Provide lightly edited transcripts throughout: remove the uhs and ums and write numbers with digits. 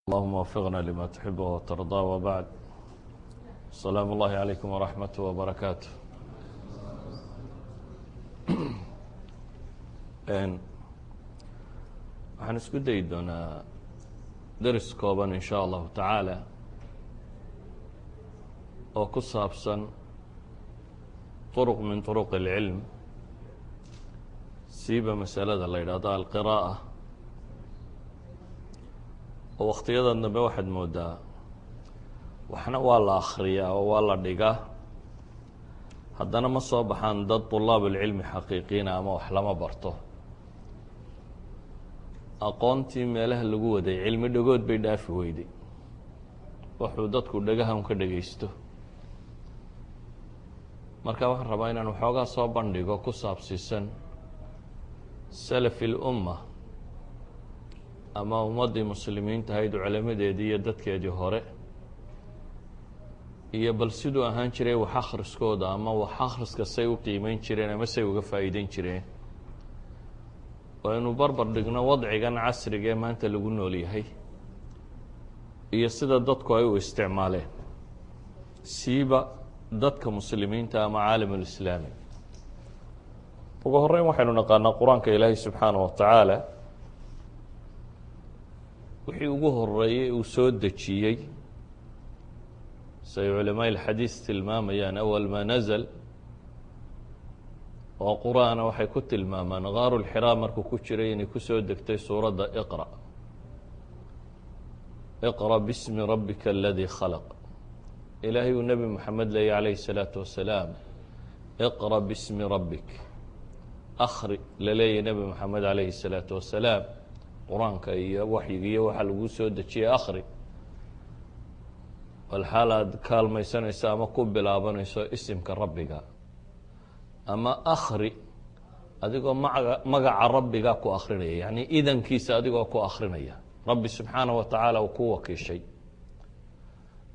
اللهم وفقنا لما تحب وترضى وبعد. السلام الله عليكم ورحمته وبركاته. waxaan isku dayi doonaa daris kooban in sha allahu tacaala oo ku saabsan طرق min طرق العilm, siiba masalada la yidhaahdo alqiraa'a, oo wakhtiyadan dambe waxaad moodaa waxna waa la akhriyaa oo waa la dhigaa, haddana ma soo baxaan dad طulaab اlcilmi xaqiiqiina ama wax lama barto. aqoontii meelaha lagu waday cilmi dhagood bay dhaafi weyday, wuxuu dadku dhagahan ka dhagaysto. marka waxaan rabaa inaan waxoogaa soo bandhigo ku saabsiisan salafi اlumma ama ummaddii muslimiinta ahayd culamadeedii iyo dadkeedii hore, iyo bal siduu ahaan jiray wax akhriskooda ama wax akhriska say u qiimeyn jireen ama say uga faa'iideyn jireen. waa inuu barbar dhigno wadcigan casriga ee maanta lagu nool yahay iyo sida dadku ay u isticmaaleen, siiba dadka muslimiinta ama caalam ulislaami. ugu horeyn waxaynu naqaanaa qur-aanka ilaahay subxaanaه wa tacaala wixii ugu horeeyey uu soo dejiyey, say culamaaء اlxadiis tilmaamayaan awal ma nazl oo qur-aana waxay ku tilmaamaan gaaru lxiraa markuu ku jiray inay ku soo degtay suuradda iqra bismi rabbika aladii khalaq. ilaahay uu nebi moxamed leeyay calayhi الsalaatu wasalaam iqra bismi rabbik, akhri la leeyay nebi moxamed calayhi الsalaatu wasalaam. qur-aanka iyo waxyiga iyo waxaa lagu soo dejiyey akhri, walxaal aad kaalmaysanayso ama ku bilaabanayso isimka rabbiga, ama akhri adigoo magaca rabbiga ku akrinaya, yacni idankiisa adigoo ku akrinaya, rabbi subxaanaه wa tacaala uu ku wakiishay.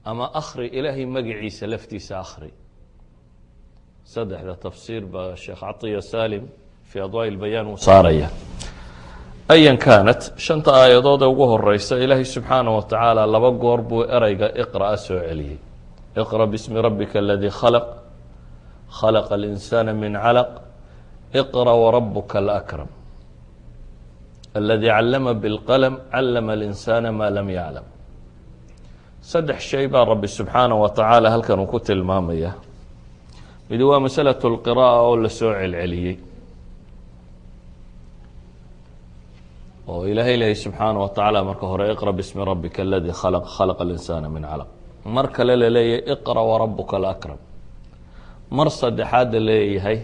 ama akhri ilaahay magaciisa laftiisa akhri. saddexda tafsiir baa sheekh catiya salim fii adwaaءi اlbayaan uu saaraya. ayan kaanat shanta aayadood ee ugu horeysa ilaahay subxaanaه wa tacaala laba goor buu ereyga iqra'a soo celiyey. iqra bismi rabbika aladii khalaq, khalaqa اlinsaana min calaq, iqra warabuka alakram aladii callama biاlqalm callama اlinsaana maa lam yaclam. saddex shay baa rabbi subxaanaه wa tacaala halkan uu ku tilmaamaya. mid waa masalaة اlqiraa'a oo la soo celceliyey, oo ilaahay leehay subxaanaه wa tacaala marka hore iqra bismi rabbika aladii khalaq, khalaqa اlinsaana min calaq. mar kale la leeyahay iqra warabuka alakram. mar saddexaad la leeyahay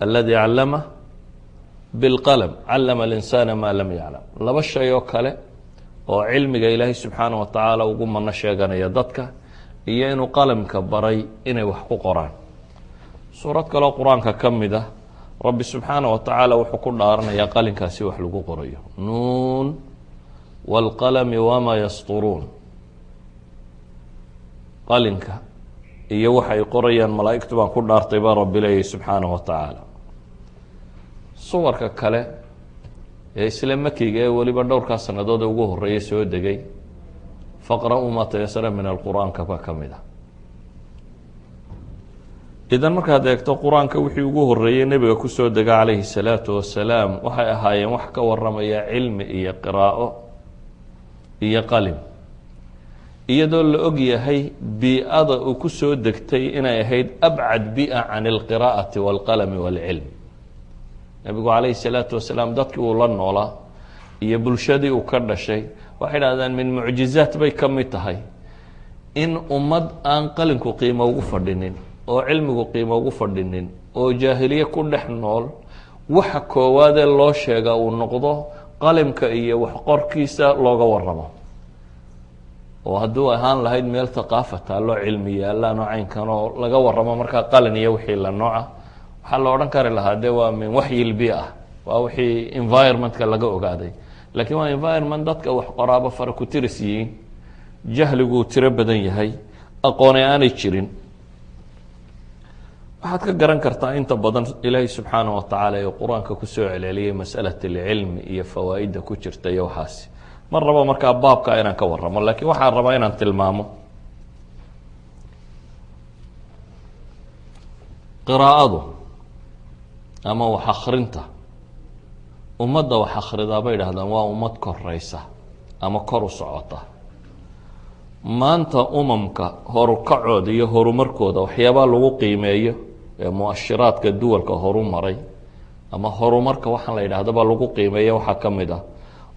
aladii callama biاlqalm callama اlinsaana maa lam yaclam. laba shay oo kale oo cilmiga ilaahay subxaanaه wa tacaala ugu mano sheeganaya dadka, iyo inuu qalamka baray inay wax ku qoraan. suurad kaleo qur-aanka ka mid ah rabbi subxaanaه wa tacaala wuxuu ku dhaaranayaa qalinkaasi wax lagu qorayo, nuun wاlqalmi wama yasturuun. qalinka iyo waxay qorayaan malaa'igtu baan ku dhaartay baa rabbi leeyahy subxaanaه wa tacaala. suwarka kale ee isla makiga ee weliba dhowrkaa sannadood ee ugu horeeyay soo degay, faqra-uu maa tayasara min alqur'aanka baa ka mid ah. idan markaad eegto qur-aanka wixii ugu horeeyey nebiga kusoo dega calayhi الsalaatu wasalaam waxay ahaayeen wax ka waramaya cilmi iyo qiraa'o iyo qalim, iyadoo la og yahay bii-ada uu ku soo degtay inay ahayd abcad bi-a can اlqiraa'ati wاlqalami wاlcilm. nebigu calayhi الsalaatu wasalaam dadkii uu la noolaa iyo bulshadii uu ka dhashay waxay dhahdaan min mucjizaat bay ka mid tahay in ummad aan qalinku qiimo ugu fadhinin oo cilmigu qiimo ugu fadhinin oo jaahiliye ku dhex nool, waxa koowaadee loo sheega uu noqdo qalimka iyo wax qorkiisa looga waramo. oo hadduu ahaan lahayd meel haqaafa taalloo cilmi yaalaan oo caynkan oo laga waramo markaa qalin iyo wixii la nooca, waxaa la odhan kari lahaa de waa min waxyi lbi-a, waa wixii environmentka laga ogaaday. laakiin waa environment dadka wax qoraaba fara ku tiris yihiin, jahliguu tiro badan yahay, aqoone aanay jirin. waxaad ka garan kartaa inta badan ilaahay subxaanaه wa tacaala ee qur-aanka kusoo celceliyey masأalaة اlcilmi iyo fawaa'idda ku jirta iyo waxaasi ma rabo markaa baabka inaan ka warramo laakiin waxaan rabaa inaan tilmaamo qiraa'adu ama wax akhrinta ummadda wax akhridaa bay idhahdaan waa ummad koraysa ama kor u socota maanta umamka horukacooda iyo horumarkooda waxyaabaa lagu qiimeeyo ee muashiraadka duwalka horu maray ama horumarka waxaan la yidhahdaba lagu qiimeeya waxaa ka mid ah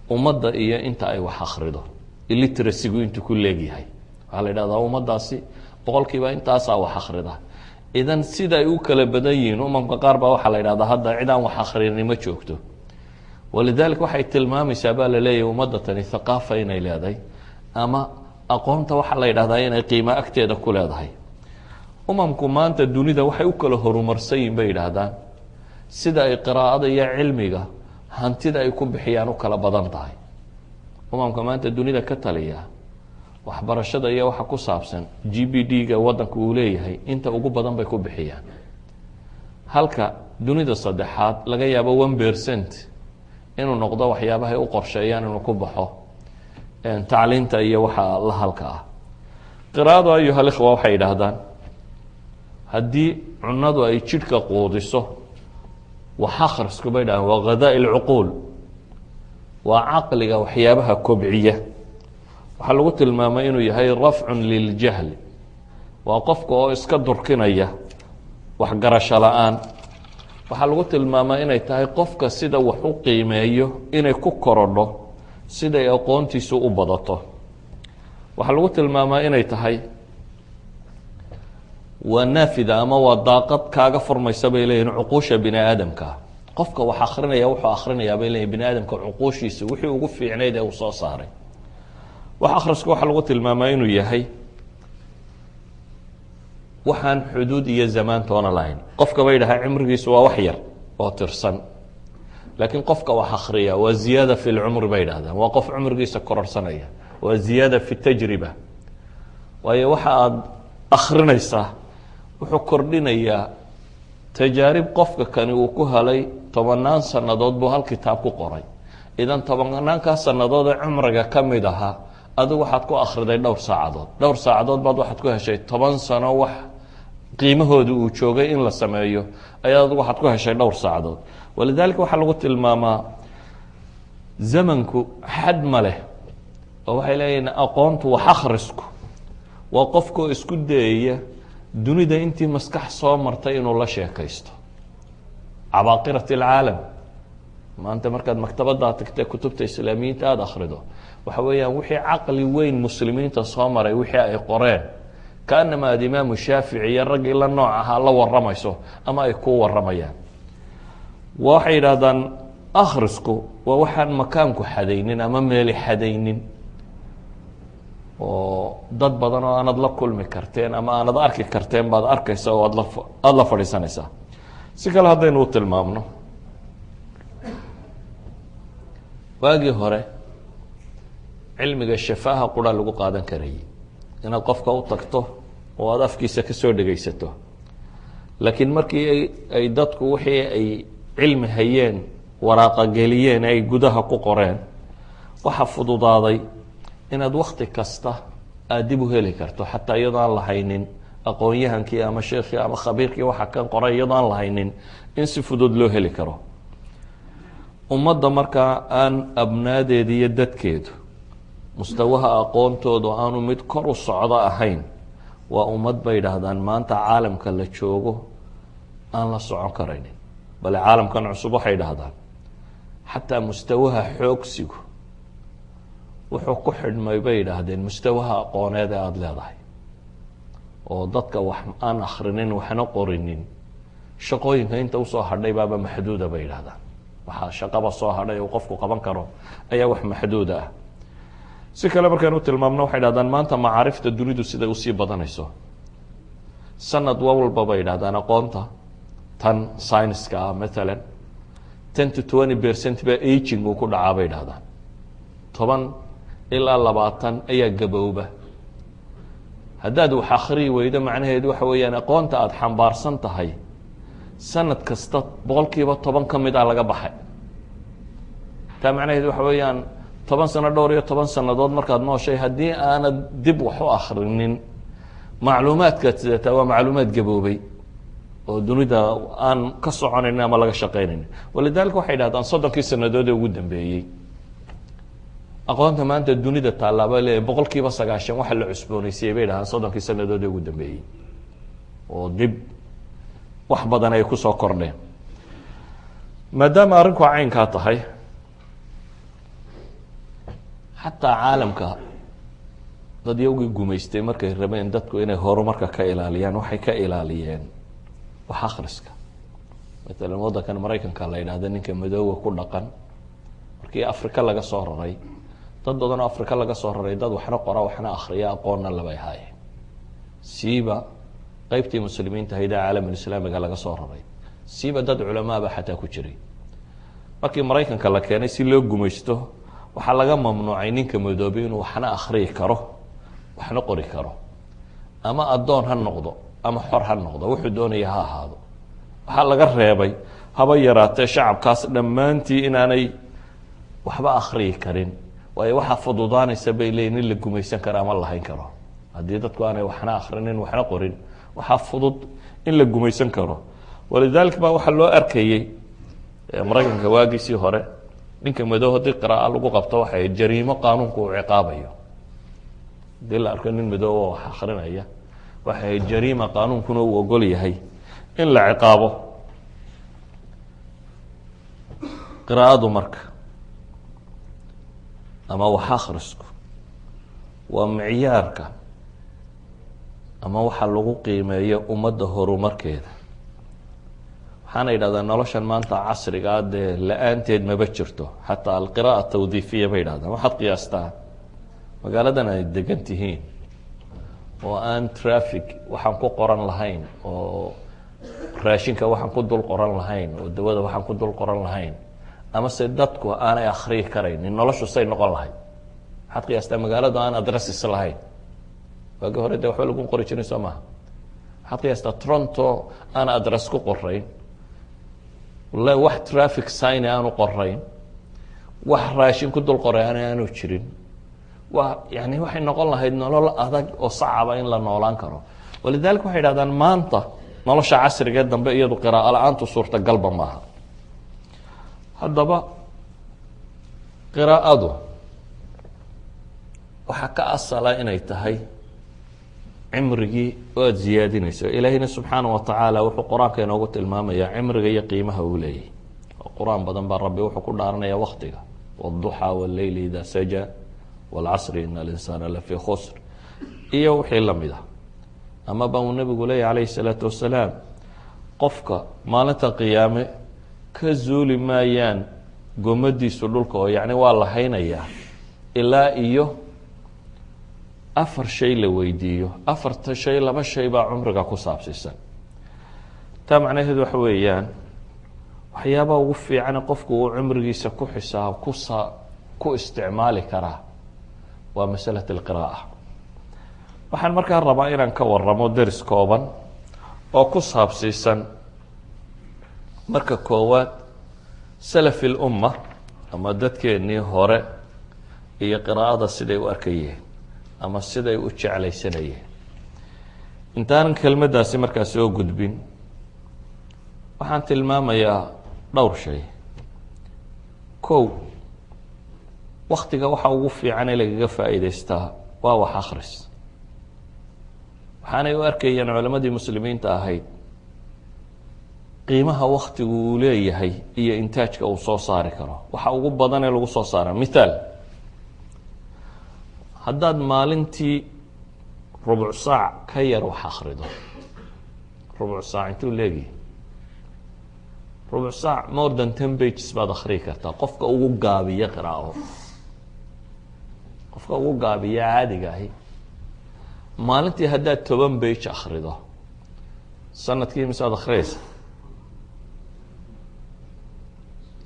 ummadda iyo inta ay wax akhrido illiteracygu intuu ku leegyahay waxaa la yidhahdaa ummaddaasi boqolkiiba intaasaa wax akhrida idan sida ay u kala badan yihiin umamka qaar baa waxaa la yidhahdaa hadda cid aan wax akhrinin ma joogto walidaalika waxay tilmaamaysaa baa la leeyahay ummadda tani thaqaafa inay leedahay ama aqoonta waxaa la yidhahdaa inay qiimo agteeda ku leedahay umamku maanta dunida waxay u kala horumarsan yihin bay yidhaahdaan sida ay qiraa'ada iyo cilmiga hantida ay ku bixiyaan u kala badan tahay umamka maanta dunida ka taliya waxbarashada iyo waxa ku saabsan GPD-ga waddanka uu leeyahay inta ugu badan bay ku bixiyaan halka dunida saddexaad laga yaabo 1% inuu noqdo waxyaabahay u qorsheeyaan inuu ku baxo tacliinta iyo waxa la halka ah qiraa'adu ayuha alikhwa waxay yidhaahdaan haddii cunadu ay jidhka quudiso wax akhrisku bay dhahaan waa ghadaa ilcuquul waa caqliga waxyaabaha kobciya waxaa lagu tilmaamay inuu yahay rafcun liljahli waa qofka oo iska durkinaya waxgarasho la-aan waxaa lagu tilmaamaa inay tahay qofka sida wax u qiimeeyo inay ku korodho siday aqoontiisu u badato waxaa lagu tilmaamaa inay tahay waa naafida ama waa daaqad kaaga furmaysa bay leeyihin cuquusha bini aadamka qofka wax akrinaya wuxuu akhrinayaa bay leeyihin bini aadamka cuquushiisa wixii ugu fiicnayd ee uu soo saaray wax akhrisku waxaa lagu tilmaamaa inuu yahay waxaan xuduud iyo zamaan toona lahayn qofka bay dhahaa cimrigiisu waa wax yar oo tirsan laakiin qofka wax akhriya waa ziyaada fi lcumri bay dhahdaan waa qof cumrigiisa kororsanaya waa ziyaada fi tajriba waayo waxa aada akhrinaysaa wuxuu kordhinayaa tajaarib qofka kani uu ku helay 10 sannadood buu hal kitaab ku qoray idan 10 sannadood ee cumriga ka mid ahaa adigu waxaad ku akhriday dhowr saacadood baad waxaad ku heshay 10 sano wax qiimahoodu uu joogay in la sameeyo ayaa adigu waxaad ku heshay dhowr saacadood walidaalika waxaa lagu tilmaamaa zamanku xad ma leh oo waxay leeyihiin aqoontu wax akhrisku waa qofkoo isku dayaya dunida intii maskax soo martay inuu la sheekaysto cabaaqirat alcaalam maanta markaad maktabaddaa tagtee kutubta islaamiyiinta aada akhrido waxa weeyaan wixii caqli weyn muslimiinta soo maray wixii ay qoreen kaanama aad imaamu shaafici iyo raggii la nooc ahaa la warramayso ama ay kuu warramayaan waxay yidhaahdaan akhrisku waa waxaan makaanku xadaynin ama meeli xadaynin oo dad badan oo aanad la kulmi karteen ama aanad arki karteen baad arkaysa oo aada la fadhiisanaysaa si kale haddaynu u tilmaamno waagii hore cilmiga shafaaha quraa lagu qaadan karayay inaad qofka u tagto oo aada afkiisa ka soo dhegaysato laakiin markii ay dadku wixii ay cilmi hayeen waraaqa geliyeen ay gudaha ku qoreen waxaa fududaaday inaad wakti kasta aada dib u heli karto xataa iyadoo aan lahaynin aqoon-yahankii ama sheekhii ama khabiirkii waxa kan qoray iyadoo aan lahaynin in si fudud loo heli karo ummadda markaa aan abnaadeeda iyo dadkeedu mustawaha aqoontoodu aanu mid kor u socdo ahayn waa ummad bay yidhaahdaan maanta caalamka la joogo aan la socon karaynin bale caalamkan cusub waxay yidhaahdaan xataa mustawaha xoogsigu wuxuu ku xidhmay bay yidhaahdeen mustawaha aqooneed ee aada leedahay oo dadka wax aan akhrinin waxna qorinin shaqooyinka inta usoo hadhay baaba maxduuda bay yidhahdaan waxaa shaqaba soo hadhay uu qofku qaban karo ayaa wax maxduuda ah si kale markaan u tilmaamno waxay dhahdaan maanta macaarifta dunidu siday usii badanayso sanad walba bay yidhahdaan aqoonta tan scienska ah maalan 10 to 20% baa aging uu ku dhacaa bay dhahdaan 10 ilaa 20 ayaa gabowba haddaad wax akhriyi weydo macnaheedu waxa weeyaan aqoonta aada xambaarsan tahay sanad kasta 10% ka mid ah laga baxay taa macnaheedu waxa weeyaan toban sano dhowr iyo toban sannadood markaad nooshay haddii aanad dib wax u akrinin macluumaadkaad sidataa waa macluumaad gaboobay oo dunida aan ka soconaynin ama laga shaqaynaynin. walidaalika waxay dhahdaan soddonkii sannadood ee ugu dambeeyey aqoonta maanta dunida taalaaba leeyahay 90% waxa la cusboonaysiiyey bay dhahaan soddonkii sannadood ee ugu dambeeyey oo dib wax badan ay kusoo kordheen. maadaama arrinku caynkaa tahay xataa caalamka dad yowgii gumaystay markay rabeen dadku inay horumarka ka ilaaliyaan waxay ka ilaaliyeen wax akhriska. maalan waddankan maraykanka la yidhaahda ninka madoowa ku dhaqan markii afrika laga soo raray dad badan oo afrika laga soo raray dad waxna qora waxna akhriya aqoonna labay haayeen. siiba qaybtii muslimiinta hayda caalamulislaamiga laga soo raray siiba dad culamaaba xataa ku jiray. markii maraykanka la keenay si loo gumaysto waxaa laga mamnuucay ninka madoobay inuu waxna akhriyi karo waxna qori karo, ama addoon ha noqdo ama xor ha noqdo, wuxuu doonaya ha ahaado. waxaa laga reebay haba yaraatee shacabkaas dhammaantii inaanay waxba akhriyi karin, waayo waxaa fududaanaysa bay leeyihin in la gumaysan karo ama lahayn karo. haddii dadku aanay waxna akhrinin waxna qorin waxaa fudud in la gumaysan karo. walidaalika baa waxaa loo arkayey maraykanka waagiisii hore ninka madow haddii qiraa'o lagu qabto waxay jariimo qaanuunku uu ciqaabayo. haddii la arko nin madow oo wax akhrinaya waxay jariima qaanuunkuna uu ogol yahay in la ciqaabo. qiraa'adu marka ama wax akhrisku waa micyaarka ama waxa lagu qiimeeyo ummadda horumarkeeda. waxaana yidhahdaa noloshan maanta casriga ah dee la-aanteed maba jirto. xataa alqira'a tawdiifiya bay yidhahdaan. waxaad qiyaastaa magaaladan ay degan tihiin oo aan traffic waxaan ku qoran lahayn, oo raashinka waxaan ku dul qoran lahayn, oo dawada waxaan ku dul qoran lahayn, ama se dadku aanay akhriyi karaynin noloshu say noqon lahayd. waxaad qiyaastaa magaaladu aan adresses lahayn. waagi hore dee waxba lagu qori jirin soo maha. waxaad qiyaastaa Toronto aan adress ku qorayn, wallahi wax traffic sign aanu qorayn, wax raashin ku dul qoray aanu jirin. yani waxay noqon lahayd nolol adag oo sacaba in la noolaan karo. walidaalika waxay yidhahdaan maanta nolosha casriga dambe iyadu qiraa'o la-aantu suurtagalba maaha. haddaba qiraa'adu waxaa ka asala inay tahay cimrigii oo aada ziyaadinayso. ilaahayna subxaana wa tacaala wuxuu qur-aanka inoogu tilmaamayaa cimriga iyo qiimaha uu leeyahy. oo qur-aan badan baa rabbi wuxuu ku dhaaranaya waktiga wاduxaa wاleyli ida saja wاlcasri in alinsaana lafii khusr iyo wixii lamid ah. ama ba uu nabigu leeyahy calayhi الsalaatu wasalaam qofka maalinta qiyaame ka zuuli maayaan gomadiisu dhulka oo yacni waa la haynayaa ilaa iyo 4 shay la weydiiyo. 4ta shay 2 shay baa cumriga ku saabsiisan. taa macnaheedu waxa weeyaan waxyaabaha ugu fiicane qofku uu cumrigiisa ku xisaab ku isticmaali karaa waa masalat alqiraa'a. waxaan markaa rabaa inaan ka waramo deris kooban oo ku saabsiisan marka koowaad salafi lumma ama dadkeennii hore iyo qiraa'ada siday u arkayeen ama siday u jeclaysanayeen. intaanan kelmaddaasi markaa soo gudbin waxaan tilmaamayaa dhowr shay. kow, waktiga waxa ugu fiican ee lagaga faa'iidaystaa waa wax akhris. waxaanay u arkayeen culammadii muslimiinta ahayd qiimaha waktigu uu leeyahay iyo intaajka uu soo saari karo. waxa ugu badan ee lagu soo saara mithaal, haddaad maalintii rubuc saac ka yar wax akhrido, rubuc saac intuu leegi rubuc saac more than 10 pages baad akhriyi kartaa. qofka ugu gaabiya qiraa'o, qofka ugu gaabiya caadiga ahi maalintii haddaad 10 page akhrido sanadkii misaad akhriyaysa?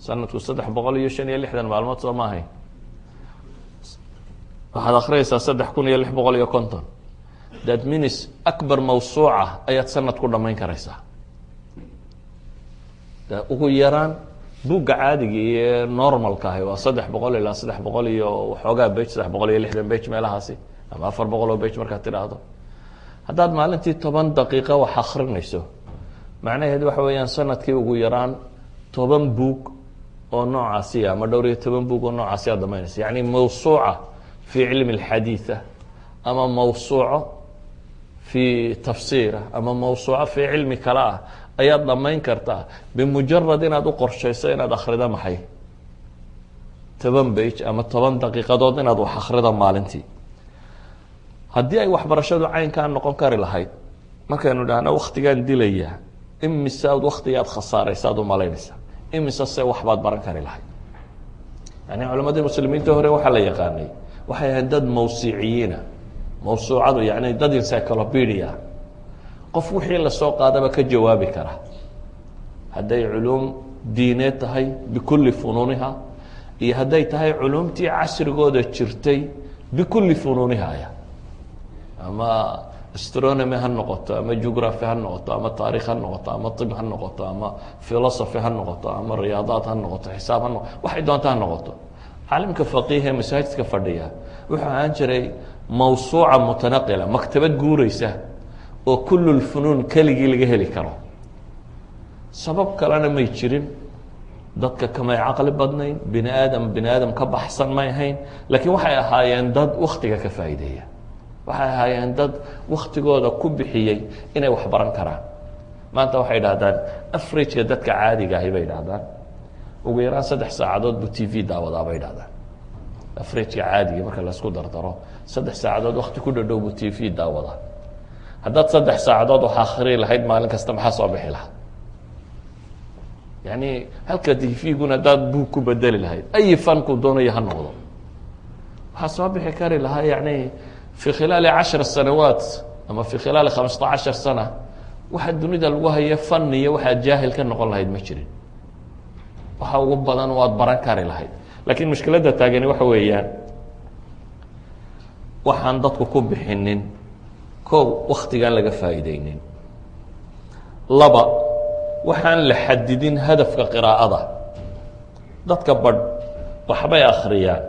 sanadku 365 maalmood soo maahay. waxaad akhriyaysaa 3650. that means akbar mawsuuca ayaad sanad ku dhamayn karaysaa. ugu yaraan buugga caadiga iyo normalka ahi waa 300 ilaa 300 iyo waxoogaa bage 360 bage meelahaasi ama 400 bage markaad tidhaahdo haddaad maalintii 10 daqiiqo wax akhrinayso macnaheedu waxa weeyaan sanadkii ugu yaraan 10 buug oo noocaasi ama dhowr iyo 10 buug oo noocaasi aad dhamaynaysa yani mawsuuca fi cilmi alxadiitha ama mawsuuco fi tafsiira ama mawsuuco fi cilmi kale ah ayaad dhamayn kartaa bimujarad inaad u qorshayso inaad akhrido maxay 10 bage ama 10 daqiiqadood inaad wax akhrido maalintii haddii ay waxbarashadu caynkaa noqon kari lahayd markaynu dhahno waktigaan dilaya imise aad waktigaad khasaaraysaad u malaynaysaa imise se waxbaad baran kari lahayd yani culammadii muslimiinta hore waxaa la yaqaanay waxay ahayd dad mawsiciyiina mawsuucadu yani dad encyclopedia qof wixii lasoo qaadaba ka jawaabi kara hadday culuum diineed tahay bikulli funuuniha iyo hadday tahay culuumtii casrigooda jirtay bikulli funuuniha aya ama astronomy ha noqoto ama geography ha noqoto ama taarikh ha noqoto ama طib ha noqoto ama philosophy ha noqoto ama riyaadaad ha noqoto xisaab ha noqoto waxay doonta ha noqoto caalimka faqiih ee masaajidka fadhiya wuxuu ahaan jiray mawsuuca mutanaqila maktabad guuraysa oo kullu lfunuun keligii laga heli karo sabab kalena may jirin dadka kamay caqli badnayn bini aadam ka baxsan may ahayn laakiin waxay ahaayeen dad waktiga ka faa'iideeya waxay ahaayeen dad waktigooda ku bixiyey inay wax baran karaan maanta waxay dhahdaan averageka dadka caadiga ahi bay dhahdaan ugu yaraan 3 saacadood buu t v daawadaa bay dhahdaan averageka caadiga marka laisku dardaro 3 saacadood wakti ku dhadhow buu t v daawadaa haddaad 3 saacadood wax akhri lahayd maalin kasta maxaa soo bixi lahaa yani halka t v-guna haddaad buug ku bedeli lahayd ay fanku doonaya ha noqdo waxaa soo bixi kari lahaa yani في khilaali 10 sanawaat ama في khilaali 15 sana waxa dunida lagu haya faniya waxaad jaahil ka noqon lahayd ma jirin waxa ugu badan waad baran kari lahayd laakiin mushkiladda taagani waxa weeyaan waxaan dadku ku bixinin koow waktigaan laga faa'iideynin laba waxaan la xadidin hadafka qiraa'ada dadka badh waxbay akhriyaan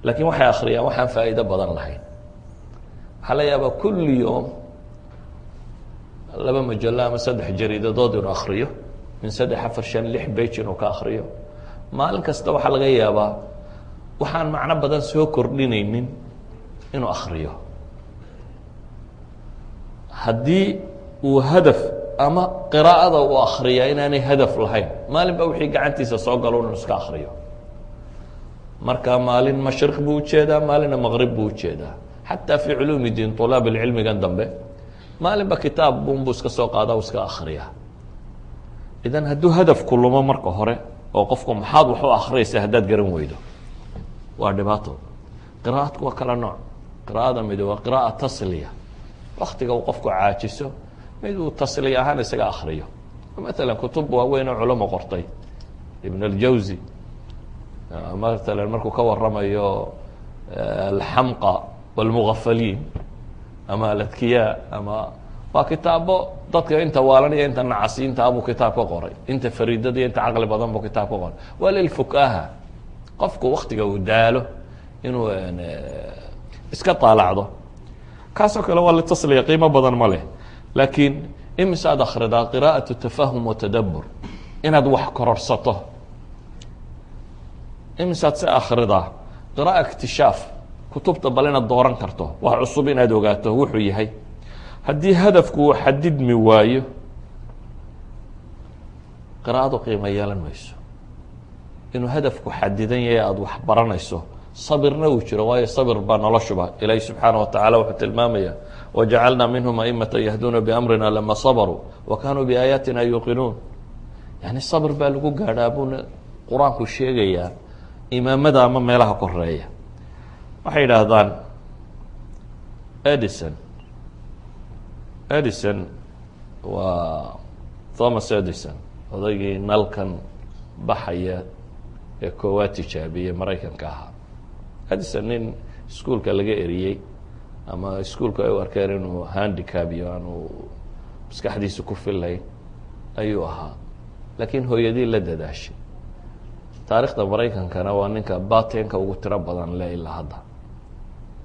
laakiin waxay akhriyaan waxaan faa'iido badan lahayn waxaa la yaabaa kulli yoom 2 majallo ama 3 jariidadood inuu akhriyo min 3 4 5 6 bage inuu ka akhriyo maalin kasta waxaa laga yaabaa waxaan macno badan soo kordhinaynin inuu akhriyo haddii uu hadaf ama qiraa'ada uu akhriyaa inaanay hadaf lahayn maalinba wixii gacantiisa soo galo inuu iska akhriyo marka maalin mashriq buu ujeedaa maalinna maqrib buu ujeedaa xataa fi culuumi diin طulaab cilmigan dambe maalinba kitaab bunbuu iska soo qaada u iska akhriyaa idan hadduu hadafku lumo marka hore oo qofku maxaad wax u akhriyaysaa haddaad garan weydo waa dhibaato qiraa'adku waa kala nooc qiraa'ada mid waa qiraa'a tasliya waktiga uu qofku caajiso mid uu tasliya ahaan isaga akhriyo maalan kutub waaweyn oo culamo qortay ibn aljawzi maalan markuu ka waramayo alxamqa walmugafaliin ama aladkiyaa ama waa kitaabo dadka inta waalanaya inta nacasiinta abuu kitaab ka qoray inta fariidada iyo inta caqli badan buu kitaab ka qoray waa lilfukaha qofku waktiga uu daalo inuu iska taalacdo kaasoo kale waa litasliya qiimo badan ma leh laakiin imisaad akhridaa qiraa'atu tafahum watadabbur inaad wax kororsato imisaad se akhridaa qiraa'a iktishaaf kutubta bal inaad dooran karto wax cusub inaad ogaato wuxuu yahay haddii hadafku uu xadidmi waayo qiraa'adu qiimo yeelan mayso inuu hadafku xadidan yahay aada wax baranayso sabirna uu jiro waayo sabir baa noloshuba ilaahi subxaana watacaala wuxuu tilmaamaya wajacalnaa minhum aimata yahduuna biamrina lama sabaruu wa kaanuu biaayaatina yuuqinuun yani sabir baa lagu gaadhaa buuna qur-aanku sheegayaa imaamada ama meelaha koreeya waxay yidhaahdaan edison waa thomas edison odaygii nalkan baxaya ee koowaad tijaabiyey maraykanka ahaa edison nin iskuolka laga eriyey ama iskuolka ay u arkeen inuu handicab iyo aanu maskaxdiisa ku filayn ayuu ahaa laakiin hooyadii la dadaashay taariikhda maraykankana waa ninka batenka ugu tiro badan le ilaa hadda.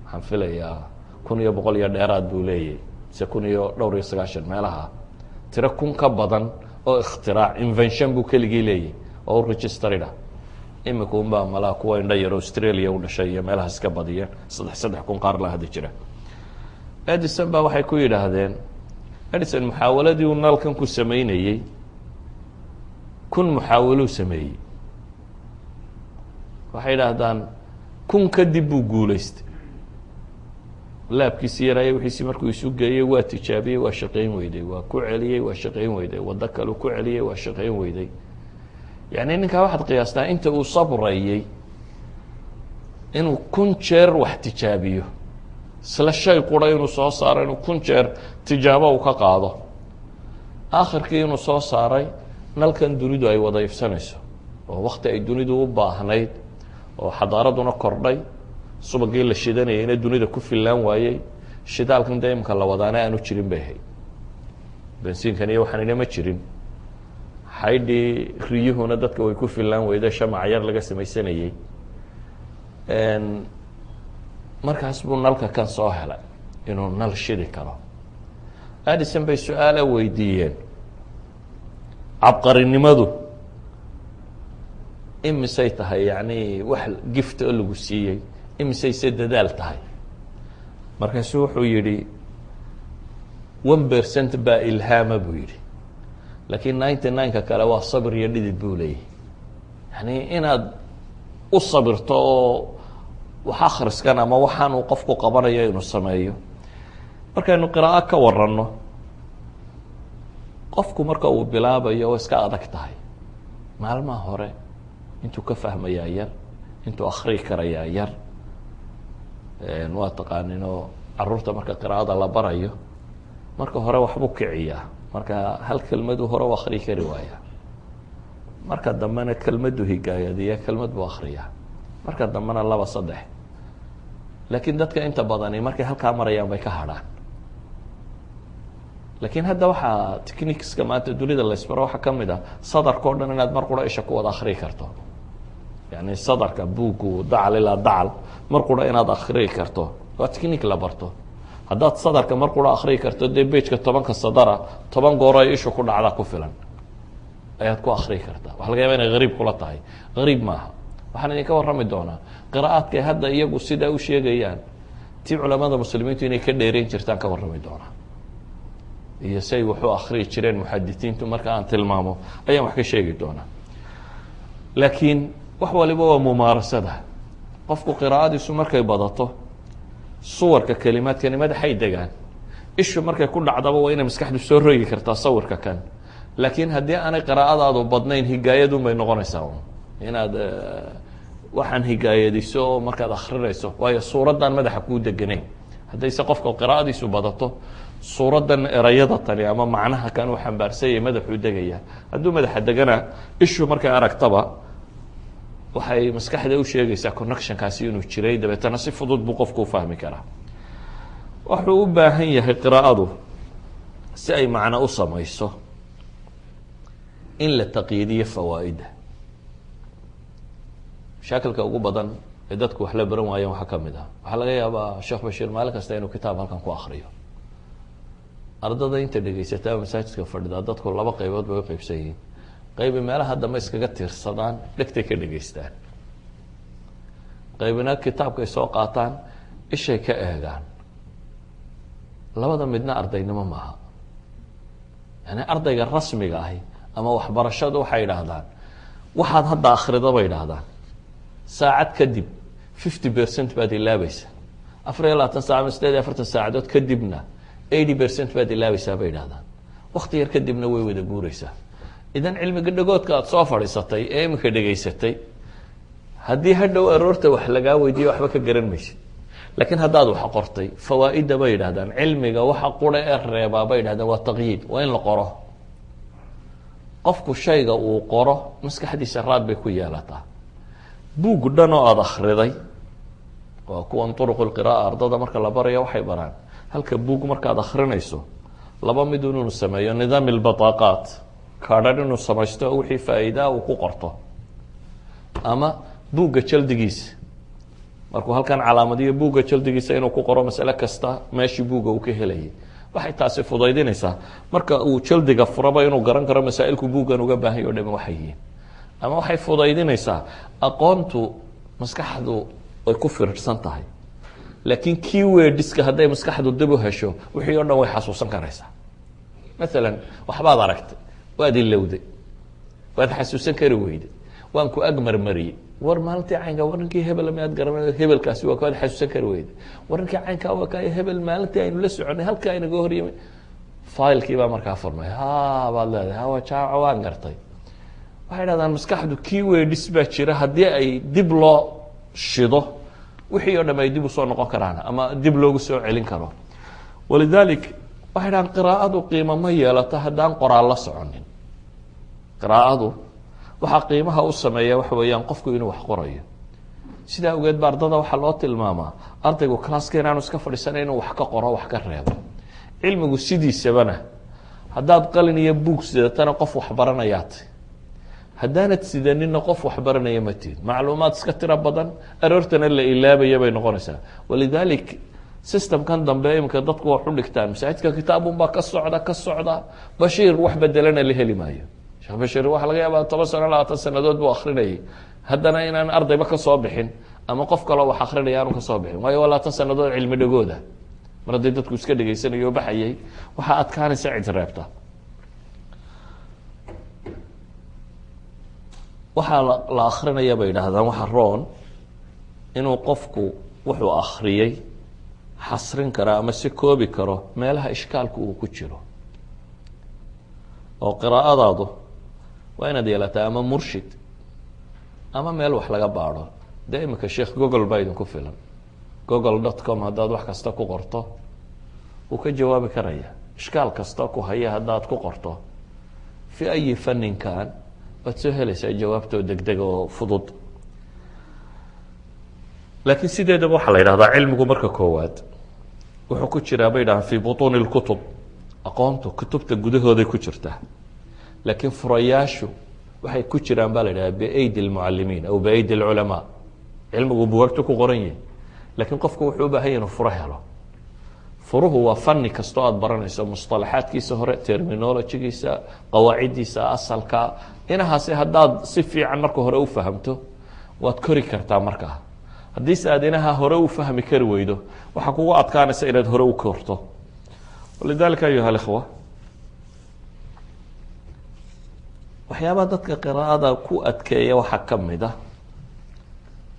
waxaan filayaa 1,100 iyo dheeraad buu leeyahay, mise 1,090 meelaha. tiro 1,000 ka badan oo ikhtirac invention buu keligii leeyahay oo u registerida. imika unbaa malaa kuwa indha yar Australia u dhashay iyo meelaha iska badiyeen 3,000 qaar la hada jira. Edison baa waxay ku yidhaahdeen, Edison muxaawaladii uu nalkan ku sameynayey 1,000 muxaawaluu sameeyey. waxay yidhaahdaan 1,000 kadib buu guulaystay. laabkiisi yaraya wixiisi markuu isu geeyey waa tijaabiyey, waa shaqayn weyday, waa ku celiyey, waa shaqayn weyday, waddo kale ku celiyey, waa shaqayn weyday. yacni ninkaa waxaad qiyaastaa inta uu sabrayey inuu 1,000 jeer wax tijaabiyo, isla shay qura inuu soo saaro, inuu 1,000 jeer tijaabo uu ka qaado, aakhirkii inuu soo saaray nalkan dunidu ay wada ifsanayso oo wakti ay dunidu u baahnayd oo xadaaraduna kordhay, subagii la shidanayayna dunida ku fillaan waayey, shidaalkan dee imika la wadaana aanu jirin bay ahayd. bensiinkan iyo waxaanina ma jirin, xaydhii riyuhuna dadka way ku fillaan weyda, shamac yar laga samaysanayey. markaas buu nalka kan soo helay inuu nal shidi karo. Edison bay su-aala weydiiyeen, cabqarinimadu imisay tahay, yacni wax gifta oo lagu siiyey, imisayse dadaal tahay. markaasuu wuxuu yidhi 1% baa ilhaama buu yidhi, laakiin 99ka kale waa sabir iyo dhidid buu leeyahay. yani inaad u sabirto oo wax akhriskan ama waxaan uu qofku qabanayo inuu sameeyo. markaynu qiraa'o ka waranno, qofku marka uu bilaabayo oo iska adag tahay. maalmaha hore intuu ka fahmayaa yar, intuu akhrii karayaa yar. waa taqaaninoo caruurta marka qiraa'ada la barayo, marka hore waxbuu kiciyaa, marka hal kelmaduu hore u akhrii kari waayaa, marka dambena kelmaduu higaayadiya, kelmad buu akhriyaa, marka dambena 2 3. laakiin dadka inta badani markay halkaa marayaan bay ka hadhaan. laakiin hadda waxaa techniqueska maanta dunida la isbaro waxaa ka mid ah sadarka o dhan inaad mar qura isha ku wada akhrii karto. yani sadarka buugu dacal ilaa dacal mar qura inaad akhrii karto, waa technique la barto. haddaad sadarka mar qura akhrii karto, dee bejka 10ka sadara 10 goor ay ishu ku dhacda ku filan ayaad ku akhrii kartaa. waxa laga yaaba inay hariib kula tahay, hariib maaha. waxaan idinka warrami doonaa qiraa'aadkay hadda iyagu sidaa u sheegayaan, tii culamada muslimiintu inay ka dheereyn jirtaan ka warrami doonaa, iyo say wuxuu akhriyi jireen muxadisiintu marka aan tilmaamo ayaan wax ka sheegi doonaa. laakiin wax waliba waa mumaarasada. qofku qiraa'adiisu markay badato, suwarka kelimaadkani madaxay degaan, ishu markay ku dhacdaba waa inay maskaxdu soo rogi kartaa sawirka kan. laakiin haddii aanay qiraa'adaadu badnayn, higaayadun bay noqonaysaa inaad waxaan higaayadiso markaad akhrinayso, waayo suuraddan madaxa kuu deganayn. haddayse qofka qiraa'adiisu badato, suuraddan erayada tani ama macnaha kan uu xambaarsanyay madaxuu degaya. hadduu madaxa degana, ishu markay aragtaba waxay maskaxda u sheegaysaa connectionkaasi inuu jiray, dabeetana si fudud buu qofku u fahmi karaa. wuxuu u baahan yahay qiraa'adu si ay macno u samayso in la taqyiidiyo fawaa'ida. mashaakilka ugu badan ee dadku wax la baran waayeen waxaa ka mid ah, waxaa laga yaabaa sheekh bashiir maalin kasta inuu kitaab halkan ku akhriyo. ardada inta dhegaysataa masaajidka fadhida, dadku 2 qaybood bay u qaybsan yihiin. qaybi meelaha dambe iskaga tiirsadaan, dhegtay ka dhegaystaan. qaybina kitaabkay soo qaataan, ishay ka eegaan. labada midna ardaynimo maaha. yani ardayga rasmiga ahi ama waxbarashadu waxay yidhaahdaan, waxaad hadda akhrida bay yidhaahdaan, saacad kadib 50% baad ilaabaysa, 24 saac ama 48 saacadood kadibna 80% baad ilaabaysaa bay yidhahdaan. wakti yar kadibna way wada guuraysaa. idan cilmiga dhagoodka aad soo fadhiisatay ee iminka dhegaysatay, haddii hadhow aroorta wax lagaa weydiiyo waxba ka garan maysid. laakiin haddaad wax qortay, fawaa'ida bay yidhahdaan, cilmiga waxa qura ee reebaa bay yidhahdaan waa taqyiid, waa in la qoro. qofku shayga uu qoro maskaxdiisa raad bay ku yeelataa. buug dhan oo aada akhriday, waa kuwan turuqu lqira'a ardada marka la baraya waxay baraan, halka buug markaad akhrinayso 2 mid inuu sameeyo nidaam albataaqaat, kaadhan inuu samaysto wixii faa'iidaa uu ku qorto. ama buugga jaldigiisa markuu halkan calaamadiyo buugga jaldigiisa inuu ku qoro masale kasta meeshii buugga uu ka helayay waxay taasi fudaydinaysaa marka uu jaldiga furaba inuu garan karo masaa'ilku buuggan uga baahan o dhami waxay yihiin ama waxay fudaydinaysaa aqoontu maskaxdu way ku firirsan tahay laakiin keywordska hadday maskaxdu dib u hesho wixii o dhan way xasuusan karaysaa maalan waxbaad aragtay waad ilowday waad xasuusan kari weyday waan ku ag marmariyey war maalintii caynka warninkii hebel miyaad garanay hebelkaasi waa kaad xasuusan kari weyday warninkii caynka waa ka hebel maalintii aynu la soconay halka aynaga horyimay failkii baa markaa furmay baad leedahay hawa jaaca waan gartay waxay dhahdaan maskaxdu keywords baa jira haddii ay dib loo shido wixii oo dham ay dib usoo noqon karaan ama dib loogu soo celin karo walidalik waxay dhahaan qiraa'adu qiimo ma yeelato haddaan qoraal la soconin qiraa'adu waxaa qiimaha u sameeya waxa weeyaan qofku inuu wax qorayo sidaa awgeed ba ardada waxaa loo tilmaamaa ardaygu classka inaanu iska fadhiisana inuu wax ka qoro wax ka reebo cilmigu sidiisabana haddaad qalin iyo buug sidatana qof waxbaranayaat haddaanad sidanina qof waxbaranaya ma tihid macluumaad iska tiro badan aroortana la ilaabaya bay noqonaysaa walidalik systemkan dambe iminka dadku wax u dhigtaan masaajidka kitaabunbaa ka socda bashiir wax bedelana la heli maayo sheekh bashiir waxaa laga yaabaa 10 sano 20 sanadood buu akrinayay haddana inaan ardayba ka soo bixin ama qof kaloo wax akrinaya aanu ka soo bixin waayo 20 sanadood cilmi dhagooda mar hadday dadku iska dhegaysanayo baxayay waxaa adkaanaysa cid reebta waxaa la akrinaya bay yidhaahdaan waxa roon inuu qofku wuxuu akriyey xasrin kara ama si koobi karo meelaha ishkaalku uu ku jiro oo qiraa'adaadu waa inaad yeelataa ama murshid ama meel wax laga baadho dee iminka sheekh google baa idinku filan google.com haddaad wax kasta ku qorto wuu ka jawaabi karaya ishkaal kasta ku haya haddaad ku qorto fi ayi fannin kaan waad soo helaysaa jawaabtoo degdeg oo fudud laakiin sideedaba waxaa la yidhahdaa cilmigu marka koowaad wuxuu ku jiraa bay dhahaan fi butuuni اlkutub aqoontu kutubta gudahooday ku jirtaa laakiin furayaashu waxay ku jiraan baa la yidhaha biaydi اlmucalimiin aw biaydi اlculamaa cilmigu buwaagtu ku qoran yihin laakiin qofku wuxuu u baahan yahy inuu furo helo furuhu waa fani kastoo aad baranayso musطalaxaadkiisa hore terminologigiisa qawaaciddiisa asalka inahaasi haddaad si fiican marka hore u fahamto waad kori kartaa markaa haddiise aad inaha hore u fahmi kari weydo waxaa kugu adkaanaysa inaad hore u korto lidalika ayuha اlkhwa waxyaabaha dadka qiraa'ada ku adkeeya waxaa ka mid ah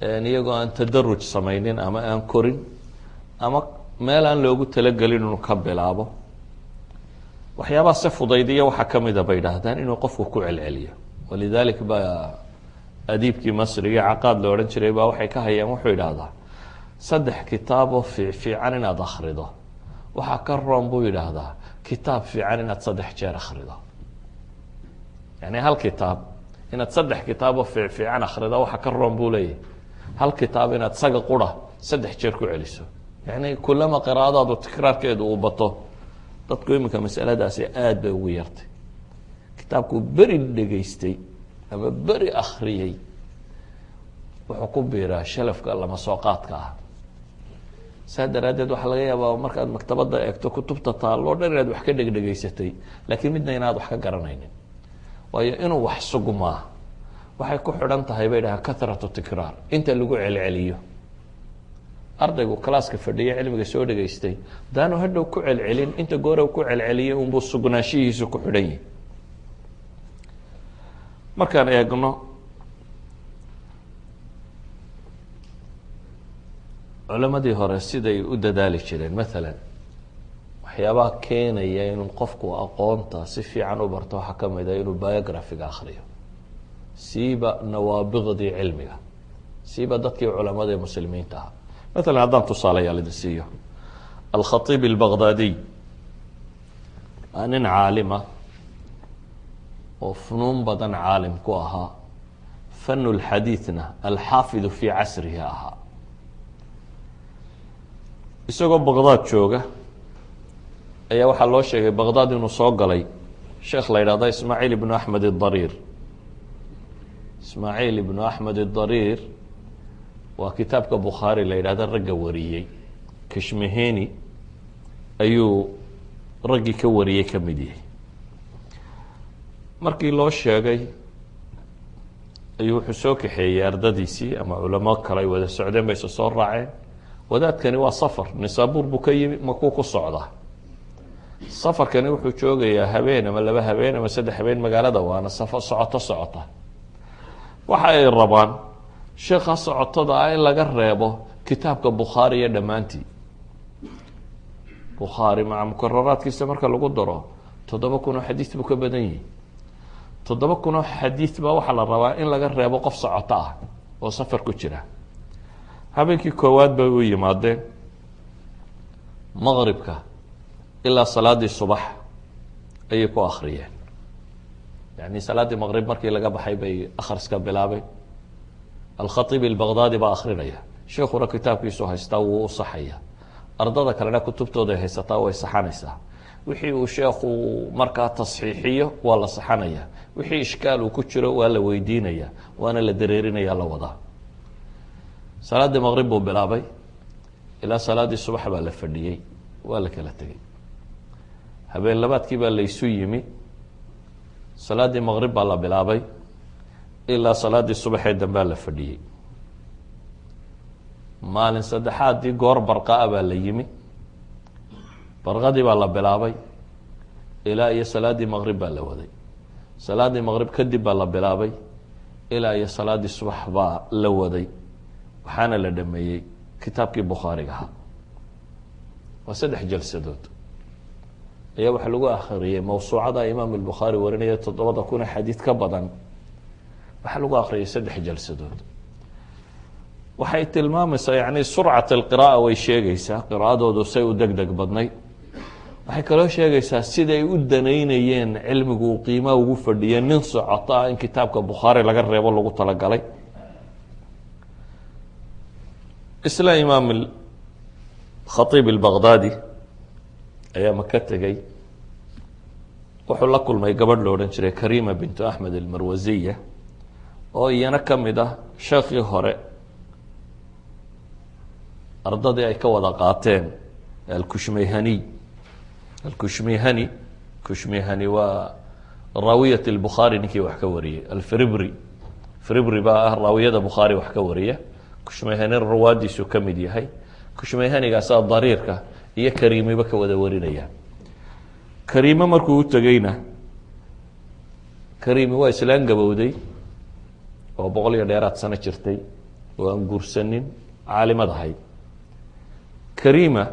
iyagoo aan tadaruj samaynin ama aan korin ama meel aan loogu talagelin inuu ka bilaabo waxyaabaha se fudaydiya waxaa ka mida bay idhaahdaan inuu qofku ku celceliyo walidalik baa adiibkii masriga caqaad la odhan jiray baa waxay ka hayaan wuxuu idhaahdaa 3 kitaaboo fiican inaad akrido waxaa ka roon buu yidhaahdaa kitaab fiican inaad 3 jeer akrido yani hal kitaab inaad 3 kitaaboo fiican akrido waxaa ka roon buu leeyahy hal kitaab inaad isaga qura 3 jeer ku celiso yani kulama qiraa'adaadu tikraarkeedu uu bato dadku iminka masaladaasi aad bay ugu yartay kitaabku beri dhegaystay ama beri akriyey wuxuu ku biiraa shalafka lama soo qaadka ah saa daraaddeed waxaa laga yaabaa markaad maktabadda eegto kutubta taalloo dhan inaad wax ka dhegdhegaysatay laakiin midna inaad wax ka garanaynin waayo inuu wax sugmaa waxay ku xidhan tahay bay dhahaan kathratu tikraar inta lagu celceliyo ardaygu classka fadhiya cilmiga soo dhegaystay hadaanu hadhow ku celcelin inta goora ku celceliyay unbuu sugnaanshihiisu ku xidhan yahi markaan eegno culamadii hore siday u dadaali jireen maalan waxyaabaha keenaya inuu qofku aqoonta si fiican u barto waxaa ka mid a inuu biographiga akriyo siiba nawaabiqdii cilmiga siiba dadkii culamada muslimiinta ahaa مثلا haddaan tusaalayaal idin siiyo alkhaiib اlbaghdadiy waa nin caalima oo funuun badan caalim ku ahaa fan اlxadiiثna alxaafidu fii casrihi ahaa isagoo baqdaad jooga ayaa waxaa loo sheegay baqdaad inuu soo galay sheekh la yidhahda ismaaciil ibnu axmed الdariir ismaaciil ibnu axmed idariir waa kitaabka bukhaari la yidhahda ragga wariyey. kashmiheni ayuu raggii ka wariyey ka mid yahay. markii loo sheegay ayuu wuxuu soo kaxeeyey ardadiisii ama culamo kale ay wada socdeen bay soo raaceen. wadaadkani waa safar, nisaabuur buu ka yimi, makuu ku socdaa. safarkani wuxuu joogayaa habeen ama 2 habeen ama 3 habeen magaalada, waana safar socota. waxa ay rabaan sheekha socotada ah in laga reebo kitaabka bukhaari iyo dhammaantii. bukhaari maca mukararaadkiisa marka lagu daro 7,000 oo xadiis buu ka badan yahay. 7,000 oo xadiis baa waxaa la rabaa in laga reebo qof socoto ah oo safar ku jira. habeenkii koowaad bay u yimaadeen maqribka ilaa salaadii subax ayay ku akhriyeen. yani salaaddii maqrib markii laga baxay bay akhriska bilaabeen. alkhatiib albaqdaadi baa akhrinaya, sheekuna kitaabkiisu haystaa wuu u saxaya, ardada kalena kutubtooday haysataa way saxanaysaa. wixii uu sheekhu markaa tasxiixiyo waa la saxanaya, wixii ishkaal uu ku jiro waa la weydiinaya, waana la dareerinaya, la wadaa. salaaddii maqrib buu bilaabay ilaa salaaddii subax baa la fadhiyey, waa la kala tegey. habeen labaadkii baa laysu yimi, salaaddii maqrib baa la bilaabay ilaa salaaddii subaxee dambaa la fadhiyey. maalin saddexaadii goor barqaa baa la yimi, barqadii baa la bilaabay ilaa iyo salaaddii maqrib baa la waday. salaaddii maqrib kadib baa la bilaabay ilaa iyo salaaddii subax baa la waday, waxaana la dhameeyey kitaabkii bukhaariga ahaa. waa 3 jalsadood ayaa waxaa lagu akhriyey mawsuucada imaam albukhaari warinaya 7,000 xadiid ka badan. waxaa lagu akhriyay 3 jalsadood. waxay tilmaamaysaa yani surcat alqira'a way sheegaysaa, qiraa'adoodu say u deg badnay. waxay kaloo sheegaysaa siday u danaynayeen cilmigu uu qiimaa ugu fadhiya nin socoto ah in kitaabka bukhaari laga reebo lagu talagalay. isla imaam khatiib albaqdaadi ayaa maka tegey. wuxuu la kulmay gabadh lo odhan jiray karima bintu axmed almarwasiya oo iyana ka mid ah sheekhii hore ardadii ay ka wada qaateen alkushmihani. kushmihani waa raawiyat albukhaari ninkii wax ka wariyey. alfiribri baa ah raawiyada bukhaari wax ka wariya. kushmihani rawaadiisu ka mid yahay. kushmihanigaasa dariirka iyo kariimiba ka wada warinaya. kariime markuu u tegeyna, kariimi waa islaan gabowday oo 100 iyo dheeraad sano jirtay oo aan guursanin, caalimad ahayd. kariima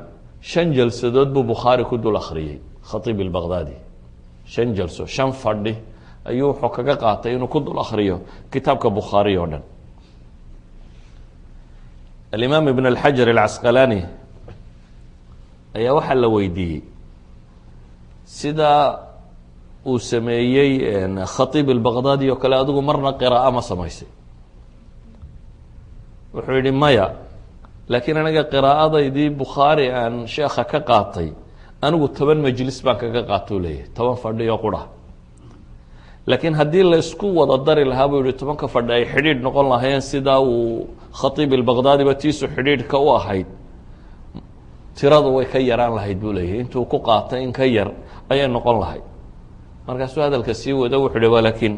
5 jalsadood buu bukhaari ku dul akhriyey khatiib albaqdaadi. 5 jalso, 5 fadhi ayuu wuxuu kaga qaatay inuu ku dul akhriyo kitaabka bukhaari oo dhan. alimaam ibn alxajar alcasqalaani ayaa waxaa la weydiiyey sidaa uu sameeyey khatiib albaqdaadi oo kale adigu marna qiraa'o ma samaysay? wuxuu yihi maya, laakiin aniga qiraa'adaydii bukhaari aan sheekha ka qaatay anigu 10 majlis baan kaga qaatou leeyahay, 10 fadhi oo qura. laakiin haddii la isku wada dari lahaa buu yihi 10ka fadhi ay xidhiidh noqon lahaayeen sidaa uu khatiib albaqdaadiba tiisu xidhiidhka u ahayd, tiradu way ka yaraan lahayd buu leeyahay. intuu ku qaatay in ka yar ayay noqon lahayd. markaasuu hadalka sii wada wuxuu hi walakin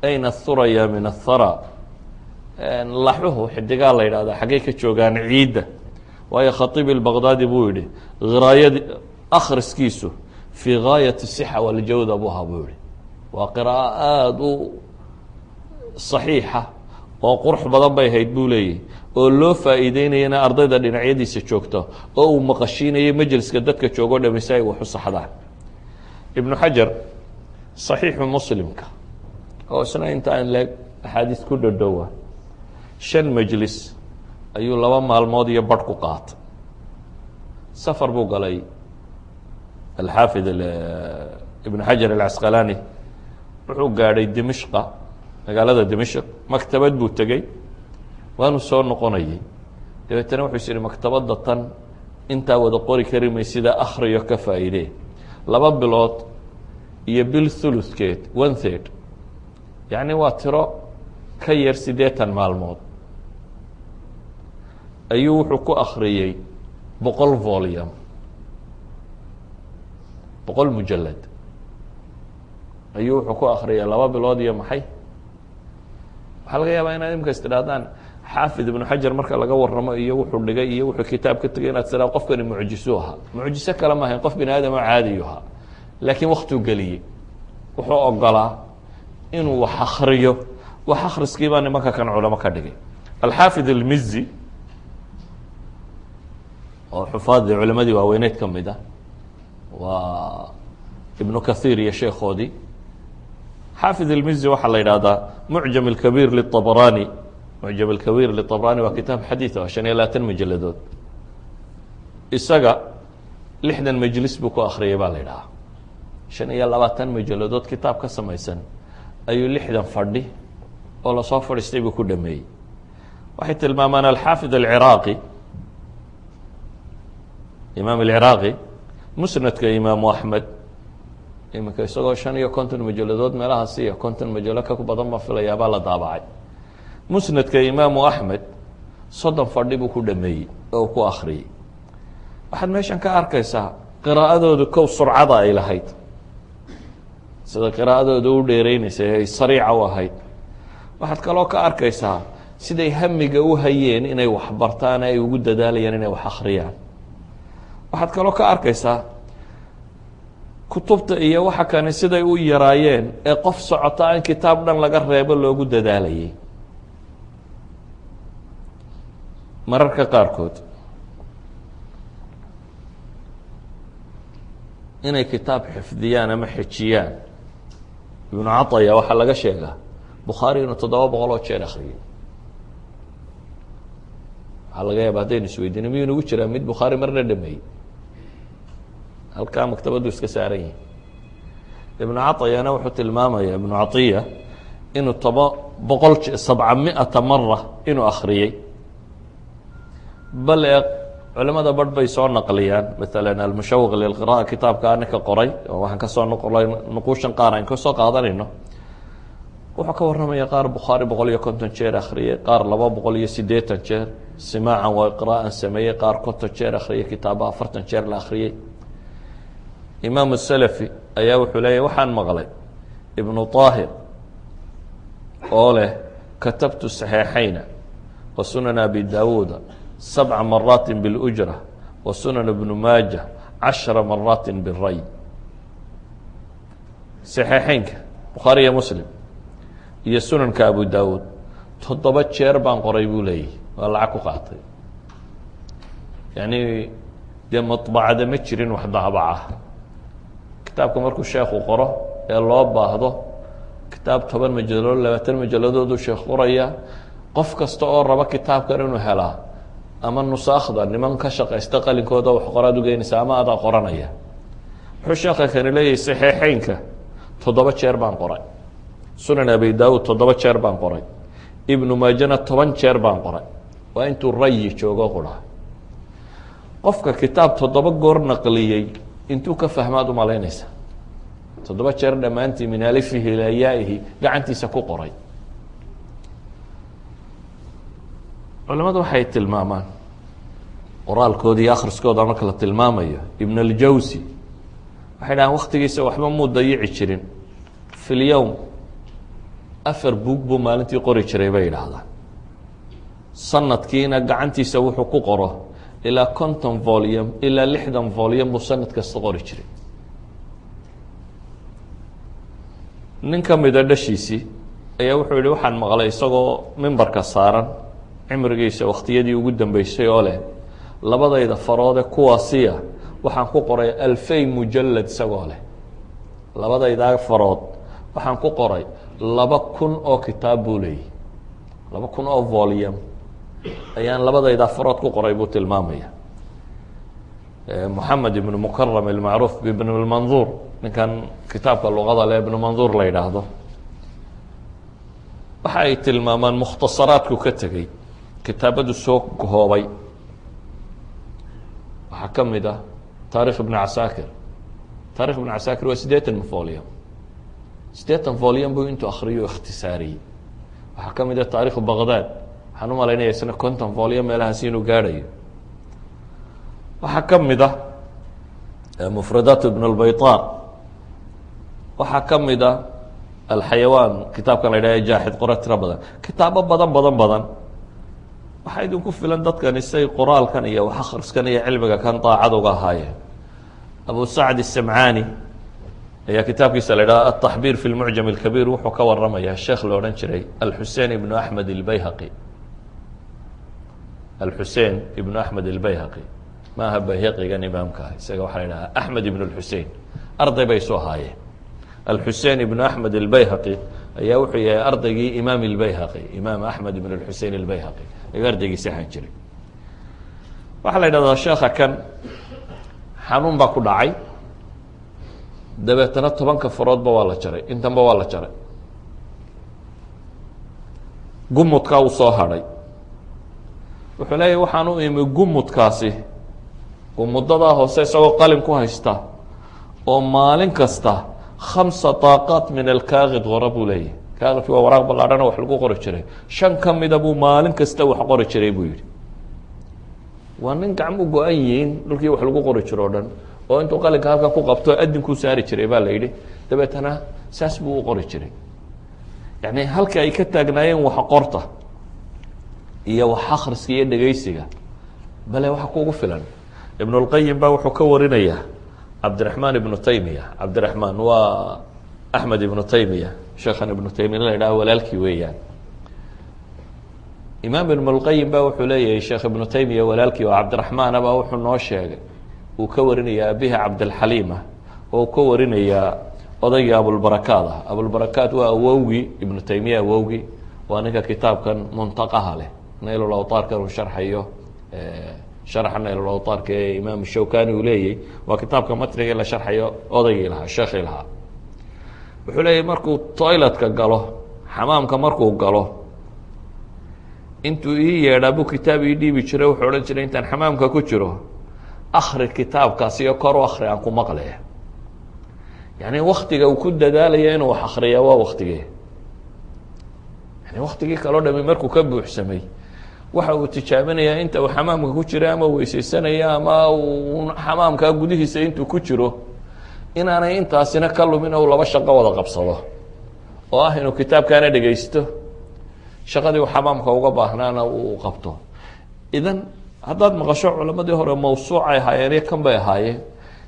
ayna athuraya min athara. laxuhu xidigaa la yidhahdaa xaggay ka joogaan ciidda. waayo khatiib albaqdaadi buu yihi qiraayadi akhriskiisu fii gaayati sixa waljawda buu ahaa buu yihi. waa qiraa'o aada u saxiixa oo qurux badan bay ahayd buu leeyahy, oo loo faa'iideynayana ardayda dhinacyadiisa joogta oo uu maqashiinayay majliska dadka joogo dhami si ay wax u saxdaan. ibnu xajar saxiixu muslimka oo isna intaan leeg axaadiis ku dhodhowa 5 majlis ayuu 2 maalmood iyo badh ku qaatay. safar buu galay alxaafid ibn xajar alcasqalaani. wuxuu gaadhay dimishqa, magaalada dimishq. maktabad buu tegey, waanu soo noqonayay. dabeetana wuxuu is yihi maktabadda tan intaa wada qori kari may sida akhriyo ka faa'iidee. 2 bilood iyo bil thuluthkeed 1/3 yacni waa tiro ka yar 80 maalmood ayuu wuxuu ku akhriyey 100 volume 100 mujalad ayuu wuxuu ku akhriyay 2 bilood iyo maxay. waxaa laga yaabaa inaad imika istidhaahdaan xaafid ibnu xajar marka laga warramo iyo wuxuu dhigay iyo wuxuu kitaab ka tegay inaad tidhahdo qofkani mucjiso ahaa. mucjiso kale ma ahayn, qof bini aadam oo caadiyu ahaa, laakiin waktuu geliyey. wuxuu ogolaa inuu wax akhriyo. wax akhriskii baa nimanka kan culamo ka dhigay. alxaafid almizi oo xufaadii culimadii waaweyneyd ka mid ah, waa ibnu kahiir iyo sheekhoodii. xaafid almizi waxaa la yidhaahdaa mucjam alkabiir liلطabrani. mucjam alkabiir liلطabrani waa kitaab xadiid ah 25 majaladood. isaga 60 majlis buu ku akhriyay baa la yidhahaa. 25 majaladood kitaab ka samaysan ayuu 60 fadhi oo lasoo fadhiistay buu ku dhameeyey. waxay tilmaamaan alxaafid alciraaqi, imaam alciraaqi, musnadka imaamu axmed iminka isagoo 55 majaladood meelahaas iyo 50 majalo ka badan ma filayaabaa la daabacay. musnadka imaamu axmed 30 fadhi buu ku dhameeyey oo ku akhriyey. waxaad meeshan ka arkaysaa qiraa'adoodu kow surcada ay lahayd, sida qiraa'adooda u dheereynaysay ay sariica u ahayd. waxaad kaloo ka arkaysaa siday hamiga u hayeen inay wax bartaan, ay ugu dadaalayaan inay wax akhriyaan. waxaad kaloo ka arkaysaa kutubta iyo waxa kani siday u yaraayeen ee qof socota in kitaab dhan laga reebo loogu dadaalayay. mararka qaarkood inay kitaab xifdiyaan ama xejiyaan. ibnu caطaya waxaa laga sheegaa bukhaari inuu 700 oo jeer akhriyay. waxaa laga yaaba haddaynu isweydiino miyuu nagu jiraa mid bukhaari marna dhameeyey? halkaa maktabaddu iska saaran yihi. ibnu caطiyana wuxuu tilmaamaya ibnu caطiya inuu 700 mara inuu akhriyey. bal ee culamada barh bay soo naqliyaan, maala almushawq lilqira'a kitaabka aninka qoray oo waxaan kasoo noqolay nuquushan qaar aan kasoo qaadanayno. wuxuu ka warramaya qaar bukhaari 150 jeer akhriyey, qaar 280 jeer simaacan waa qiraa'an sameeyey, qaar 50 jeer akhriyey, kitaaba 40 jeer la akhriyey. imaam salafi ayaa wuxuu leeyahy waxaan maqlay ibnu طaahir oo leh katabtu صaxiixayna wa sunan abi daawuuda 7 maraat biاlujra wa sunan ibnu maaja 10 maraat biray. صaxiixeynka bukhaari iyo muslim iyo sunanka abu daawuud 7 jeer baan qoray buu leeyahy. waa lacag ku qaatay. yani dee maطbacada ma jirin wax daabaca. kitaabka markuu sheekhu qoro ee loo baahdo kitaab 10 majaladood 20 majaladooduu sheekh qoraya. qof kasta oo raba kitaabkan inuu helaa ama nusaakhda niman ka shaqaysta qalinkooda wax qoraad ugeynaysa ama adaa qoranaya. wuxuu sheekha kani leeyahay صaxiixeynka 7 jeer baan qoray, sunan abi daawud 7 jeer baan qoray, ibnu maajana 10 jeer baan qoray. waa intuu rayi joogo qura. qofka kitaab 7 goor naqliyey intuu ka fahmaad u malaynaysa? 7 jeer dhammaantii min alifihi ilaa yaa'ihi gacantiisa ku qoray. culamadu waxay tilmaamaan qoraalkooda iyo akhriskooda marka la tilmaamayo. ibn aljawsi waxay dhahaan waktigiisa waxba muu dayici jirin. fi lyowm 4 buug buu maalintii qori jiray bay yidhaahdaan. sanadkiina gacantiisa wuxuu ku qoro ilaa 50 volume ilaa 60 volume buu sanad kasta qori jiray. nin ka mida dhashiisii ayaa wuxuu yihi waxaan maqlay isagoo mimbarka saaran cimrigiisa wakhtiyadii ugu dambeysay oo leh labadayda faroode kuwaasiya waxaan ku qoray 2000 mujalad isagoo leh. labadaydaa farood waxaan ku qoray 2000 oo kitaab buu leeyahy. 2000 oo volume ayaan labadaydaa farood ku qoray buu tilmaamaya. moxamed ibnu mukaram ilmacruuf ibn lmanduur, ninkan kitaabka luqada le ibnu manduur la yidhaahdo, waxa ay tilmaamaan mukhtasaraadku ka tegey kitaabadu soo koobay. waxaa ka mid ah taarikh ibn casaakir. taarikh ibn casaakir waa 80 volume. 80 volume buu intuu akhriyo ikhtisaariyey. waxaa ka mid a taarikhu baqdad, waxaan u malaynaya isna 50 volyo meelahaasi inuu gaadhayo. waxaa ka mid a mufradaat ibn اlbayطan, waxaa ka mid a alxayawaan kitaabkan la yidhahdo jaaxid qora tiro badan, kitaabo badan waxaa idinku filan dadkani say qoraalkan iyo wax akhriskan iyo cilmiga kan daacad uga ahaayeen. abu sacd الsamcani ayaa kitaabkiisa la yidhahdo الtaxbir fi اlmucjam اlkabiir wuxuu ka waramayaa sheekh la odhan jiray alxusein ibnu axmed اlbayhaqi. alxusein ibnu axmed اlbayhaqi maaha bayhaqigan imaamka ah, isaga waxaa la yidhahaa axmed ibn اlxusein, arday bay soo ahaayeen. alxusein ibnu axmed اlbayhaqi ayaa wuxuu yahay ardaygii imaam اlbayhaqi, imaam axmed ibn اlxusein اlbayhaqi ayuu ardaygiisi ahaan jiray. waxaa la yidhahdaa sheekha kan xanuun baa ku dhacay, dabeetana 10 faroodba waa la jaray, intanba waa la jaray, gumudkaa uu soo hadhay. wuxuu leeyahy waxaan u imi gumudkaasi, gumudadaa hoose isagoo qalin ku haysta oo maalin kasta 5 daaqaat min alkaakid qora buu leeyahy. kaakidki waa waraaq ballaadhana wax lagu qori jiray, 5 ka mida buu maalin kasta wax qori jiray buu yidhi. waa nin gacmu go-an yihiin dhulkii wax lagu qori jiro o dhan, oo intuu qalinka halkan ku qabto adinkuu saari jiray baa la yidhi, dabeetana saas buu u qori jiray. yacni halka ay ka taagnaayeen wax qorta iyo wax akhriska iyo dhegeysiga bale waxa kugu filan. ibn اlqayim baa wuxuu ka warinayaa cabdiraxmaan ibnu taymiya. cabdiraxmaan waa axmed ibnu taymiya, sheekhan ibnu taymiya la yidhaha walaalkii weeyaan. imaam ibn اlqayim ba wuxuu leeyahay sheekh ibnu taymiya walaalkii oo cabdiraxmaan baa wuxuu noo sheegay, uu ka warinayaa abihi cabdilxaliima, oo ka warinayaa odaygii abulbarakaad ah. abulbarakaad waa awowgii ibnu taymiya, awowgii waa ninka kitaabkan muntaqaha leh, naylulawtaarkan uu sharxayo, sharxa naylulawtaarka ee imaam shawkani uu leeyahy, waa kitaabka matnigii la sharxayo odaygii lahaa, sheekhii lahaa. wuxuu leeyahy markuu toiletka galo, xamaamka markuu galo, intuu ii yeedhaa buu kitaab ii dhiibi jiray. wuxuu odhan jiray intaan xamaamka ku jiro, akri kitaabkaas iyo kor u akri aan ku maqle. yani waktiga uu ku dadaalaya inuu wax akriyaa waa waktigee, yani waktigii kaloo dhami markuu ka buuxsamay, waxa uu tijaabinayaa inta uu xamaamka ku jira ama weysaysanaya ama uu xamaamkaa gudihiisa intuu ku jiro, inaanay intaasina ka lumin ou 2 shaqo wada qabsado, oo ah inuu kitaabkaana dhegaysto, shaqadii uu xamaamka uga baahnaana uu qabto. idan haddaad maqasho culamadii hore mawsuucay ahaayeen iyo kan bay ahaayeen,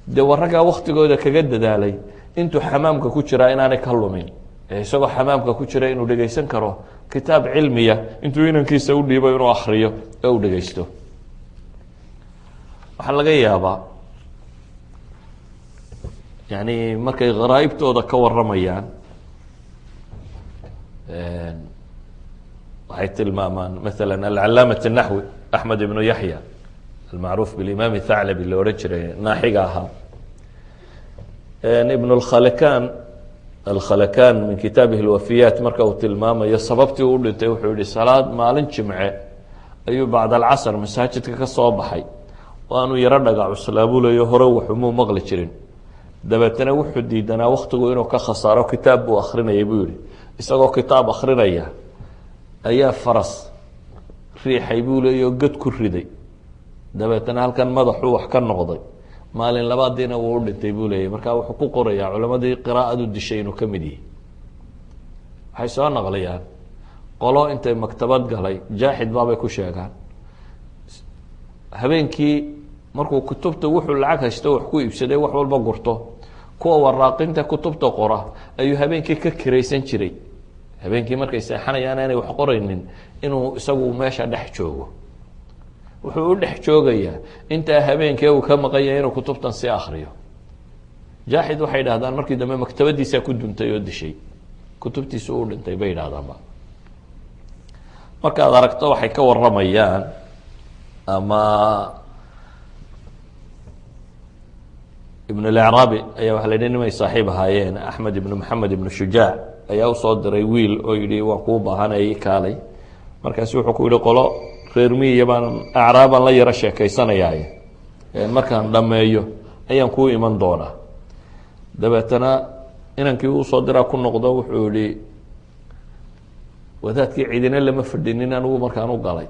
dee waraggaa waktigooda kaga dadaalay intuu xamaamka ku jiraa inaanay ka lumin, isagoo xamaamka ku jira inuu dhegaysan karo kitaab cilmiya intuu inankiisa u dhiibo inuu akriyo ee uu dhegaysto. waxaa laga yaabaa yani markay kharaa'ibtooda ka waramayaan, waxay tilmaamaan maala alcalaamaة الnaxwi axmed ibnu yaxya almacruuf bilimam thaclabi la odhan jiray, naaxiga ahaa. ibn alkhalakan min kitaabihi اlwafiyaat marka uu tilmaamayo sababtii u dhintay, wuxuu yihi salaad maalin jimce ayuu bacd alcasr masaajidka ka soo baxay, oo aanu yaro dhagac cuslaabulayo hore waxumuu maqli jirin. dabeetana wuxuu diidanaa waktigu inuu ka khasaaro, kitaab buu akrinayay buu yihi. isagoo kitaab akrinaya ayaa faras riixay buu leeyahy oo god ku riday, dabeetana halkan madaxuu wax ka noqday. maalin labaadiina wuu u dhintay buu leeyahy. markaa wuxuu ku qorayaa culamadii qiraa'adu dishay inuu ka mid yahay. waxay soo naqliyaan qolo intay maktabad galay, jaaxid baabay ku sheegaan, habeenkii markuu kutubta wuxuu lacag haysto wax ku iibsaday wax walba gurto, kuwa waraaqinta kutubta qora ayuu habeenkii ka kiraysan jiray. habeenkii markay seexanayaan aanay wax qoraynin, inuu isagu meesha dhex joogo. wuxuu u dhex joogayaa intaa habeenkii uu ka maqanya inuu kutubtan sii akriyo. jaaxid waxay dhahdaan markii dambe maktabadiisaa ku duntay oo dishay, kutubtiisu u dhintay bay idhahdaanba. markaad aragto waxay ka waramayaan ama ibn اlacraabi ayaa waxa la yidhi nimay saaxiib ahaayeen, axmed ibnu maxamed ibnu shujaac ayaa usoo diray wiil oo yihi waan kuu baahanay kaalay. markaasu wuxuu ku yihi qolo reer miya baan acraabaan la yaro sheekaysanayaaye, markaan dhammeeyo ayaan kuu iman doonaa. dabeetana inankii usoo diraa ku noqdo, wuxuu yihi wadaadkii cidina lama fadhinin anigu markaan u galay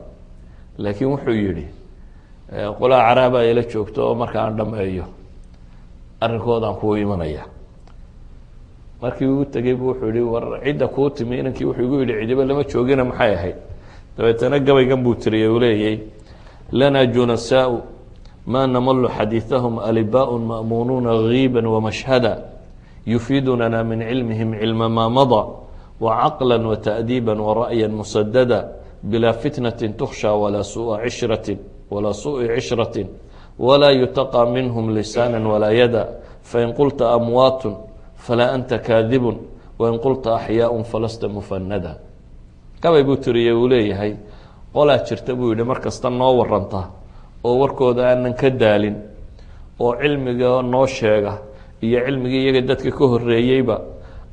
laakiin wuxuu yidhi qolaa caraaba ila joogto oo markaan dhameeyo arrinkoodaan kuu imanaya markii uu tegey bu wuxuu yihi war cidda kuu timi inankii wuxuu igu yidhi cidiba lama joogina maxay ahayd dabeetana gabaygan buu tiriyey uu leeyay lanaa junasaau ma namalu xadiiثahum alibaaء ma'munuuna giiba wamashhada yufiidunana min cilmihim cilma maa maضى wacaqla wata'diiba wara'ya musadada bilaa fitnati tukhsha walaa suuءi cishraة walaa yutaqى minhm lisaana walaa yada fain qulta amwaat falaa anta kaadibu wain qulta axyaaء falasta mufanada gabay buu tiriyey uu leeyahay qolaa jirta buu yihi mar kasta noo waranta oo warkooda aanan ka daalin oo cilmiga noo sheega iyo cilmigii iyaga dadka ka horeeyeyba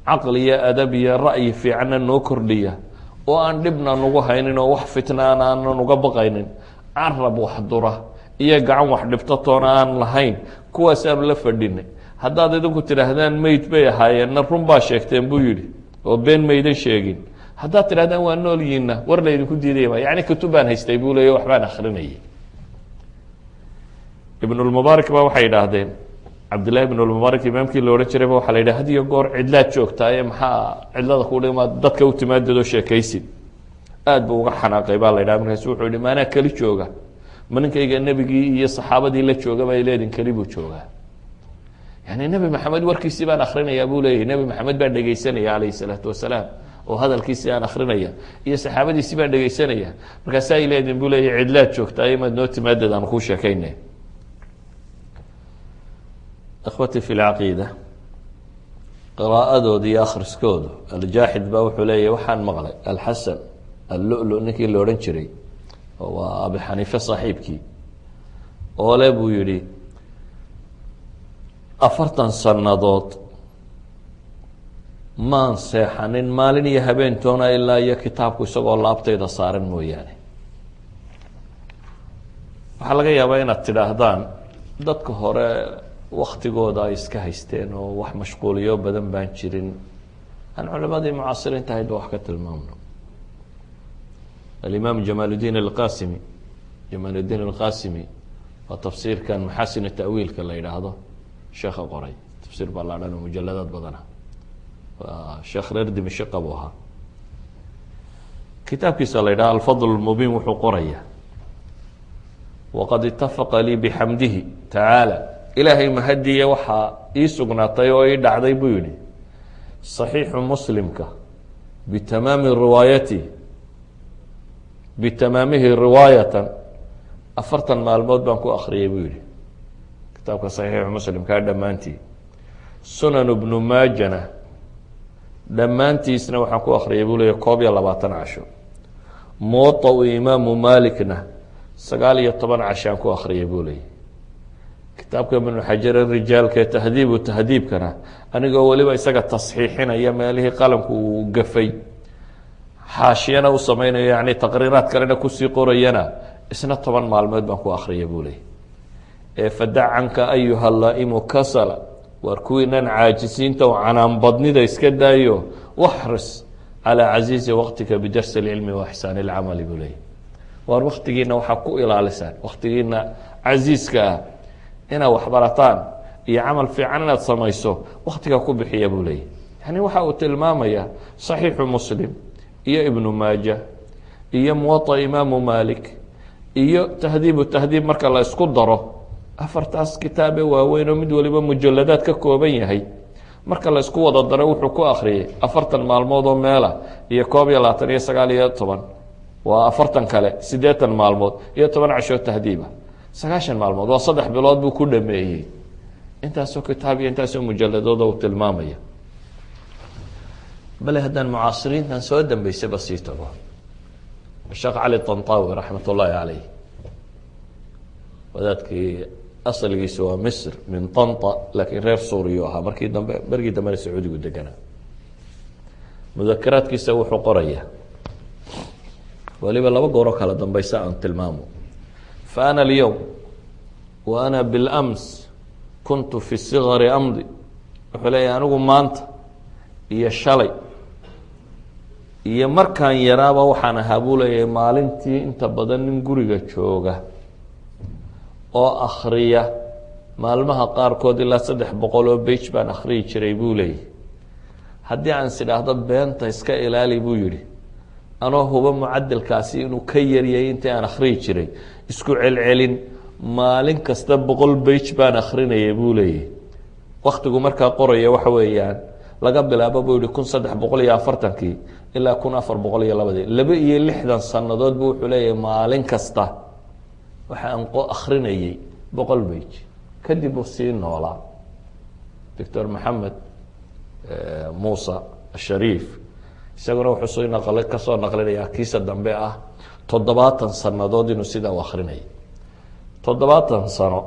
caqli iyo adab iyo ra'yi fiicanna noo kordhiya oo aan dhibna nagu haynin oo wax fitnaan aanan uga baqaynin carab wax dura iyo gacan wax dhibtatoona aan lahayn kuwaasaanu la fadhinay haddaad idinku tidhaahdaan meyd bay ahaayeenna run baa sheegteen buu yidhi oo been maydan sheegin haddaad tidhahdaan waa nool yihiinna war laydinku diidayma yacni kutubaan haystay buu leeya waxbaan akrinayay ibnulmubaarak ba waxay idhaahdeen cabdillahi ibnulmubaarak imaamkii la odhan jirayba waxaa la yidhaha had iyo goor cidlaad joogtaaye maxaa cidlada ku dhimaad dadka u timaadadoo sheekaysid aad buu uga xanaaqay baa la yidhaha markaasu wuxuu yihi maanaa keli jooga ma ninkayga nebigii iyo saxaabadii la jooga bay leedin keli buu joogaa yani nebi maxamed warkiisii baan akrinayaa buu leeyahy nebi maxamed baan dhegeysanaya calayhi salaatu wasalaam oo hadalkiisii aan akrinaya iyo saxaabadiisii baan dhegeysanaya markaasa ay leedin buu leeyahy cidlaad joogtaaye maad noo timaadad aan kuu sheekayna akhwati fi lcaqiida qiraa'adooda iyo akhriskoodu aljaaxid baa wuxuu leeyahy waxaan maqlay alxasan allulu ninkii la odhan jiray oo waa abi xaniife saaxiibkii oo le buu yihi 40 sannadood maan seexanin maalin iyo habeentoona ilaa iyo kitaabku isagoo laabtayda saaran mooyaane waxaa laga yaabaa inaad tidhaahdaan dadka hore waktigooda ay iska haysteen oo wax mashquuliyo badan baan jirin aan culimadii mucaasiriinta ahaydba wax ka tilmaamno alimaam jamaaludiin alqasimi waa tafsiirkan maxasin ta'wiilka la yidhaahdo sheekha qoray tafsiir baa la dhan oo mujaladaad badana waa sheekh reer dimishiqa buu ahaa kitaabkiisa la yidhaha alfadl lmubiin wuxuu qoraya waqad itafaqa lii bixamdihi tacaala ilaahay mahadiya waxaa ii sugnaatay oo ii dhacday buu yihi صaxiixu muslimka bitamaamihi riwaayatan 40 maalmood baan ku akriyay buu yihi kitaabka صaxiixu muslimkaa dhammaantii sunan bnu maajana dhammaantiisna waxaan ku akriyay buu leeya 21 casho muwaطau imaamu malikna 19 cashaan ku akriyay buu leeyay kitaabka ibnu xajar rijaalka ee tahdiibu tahdiibkana anigoo weliba isaga tasxiixinaya meelihii qalamku uu gafay xaashiyana u sameynayo yani taqriiraad kalena kusii qorayana isna 10 maalmood baan ku akriyay buu leeyay ee fadac canka ayuha laa'imu kasala waar kuwiinan caajisiinta oo canaan badnida iska daayo waxris calaa casiizi waqtika bidarsi اlcilmi wa ixsaani اlcamali buu leeyay waar waktigiina waxaa ku ilaalisaan waktigiina casiiska ah inaad waxbarataan iyo camal fiican inaad samayso waktiga ku bixiya buu leeyay yani waxa uu tilmaamaya صaxiixu muslim iyo ibnu maaja iyo muwaطa imaamu malik iyo tahdiibu tahdiib marka la isku daro 4taas kitaabe waaweyn oo mid waliba mujaladaad ka kooban yahay marka la isku wada daro wuxuu ku akriyay 40 maalmood oo meela iyo 21 iyo 19 waa 40 kale 80 maalmood iyo 10 casho tahdiiba 9 maalmood waa 3 bilood buu ku dhameeyey intaasoo kitaab iyo intaasoo mujaladooda uu tilmaamaya bale haddaan mucaasiriintan soo dambeysaba sii tago sheekh cali طanطaawi raxmat ullaahi caleyh wadaadkii asalgiisa waa misr min طanطa laakiin reer suuriyu ahaa markii dambe bergii dambena sacuudigu deganaa mudakaraadkiisa wuxuu qoraya waliba 2 gooroo kala dambeysa aan tilmaamo faana alyowm wa ana bilams kuntu fi sigari amdi wuxuu leeyahy anigu maanta iyo shalay iyo markaan yaraaba waxaan ahaa buu leeyahay maalintii inta badan nin guriga jooga oo akhriya maalmaha qaarkood ilaa 300 oo bage baan akhriyi jiray buu leeyahay. haddii aan sidhaahdo beenta iska ilaali buu yidhi anoo huba mucadalkaasi inuu ka yaryay intii aan akhriyi jiray isku celcelin maalin kasta 100 bage baan akhrinayay buu leeyahay. waktigu markaa qoraya waxa weeyaan laga bilaabo buu yihi 1340kii ilaa 1402 2 sannadood buu wuxuu leeyahay maalin kasta waxa aan akhrinayay 100 bage. kadib uu sii noolaa doctor maxamed muuse shariif isaguna wuxuu kasoo naqlinayaa kiisa dambe ah 70 sannadood inuu sidaa u akhrinayay. 70 sano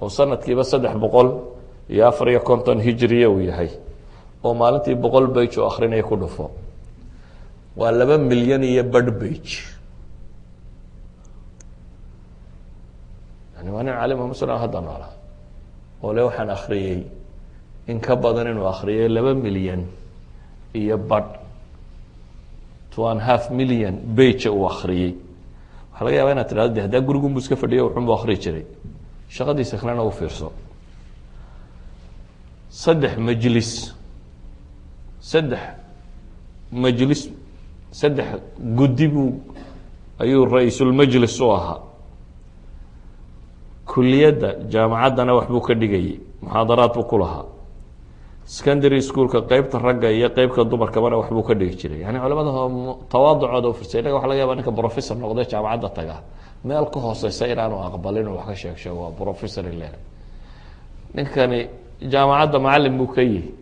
oo sanadkiiba 354 hijriya uu yahay oo maalintii 100 bage oo akhrinaya ku dhufo waa 2 milyan iyo badh bage. yani waa nin caalima muslim hadda noola oo le waxaan akhriyey in ka badan inuu akhriyay 2 milyan iyo badh 2.5 milyan bage uu akhriyey. waxaa laga yaabaa inaad tidhahdo de haddaa gurigunbu iska fadhiyo wuxunbu akhriyi jiray shaqadiisa kalena u fiirso. 3 majlis 3 guddi buu ayuu ra-iisulmajlis u ahaa. kuliyadda jaamacaddana waxbuu ka dhigayay muxaadaraad buu ku lahaa. secondary schoolka qeybta ragga iyo qeybka dumarkabana waxbuu ka dhigi jiray. yani culamada tawaaducooda u firsay inaga waxa laga yaba ninka professor noqday jaamacadda taga meel ka hooseysa inaanu aqbalin wax ka sheego waa professor ilaa ninkani jaamacadda macalin buu ka yihi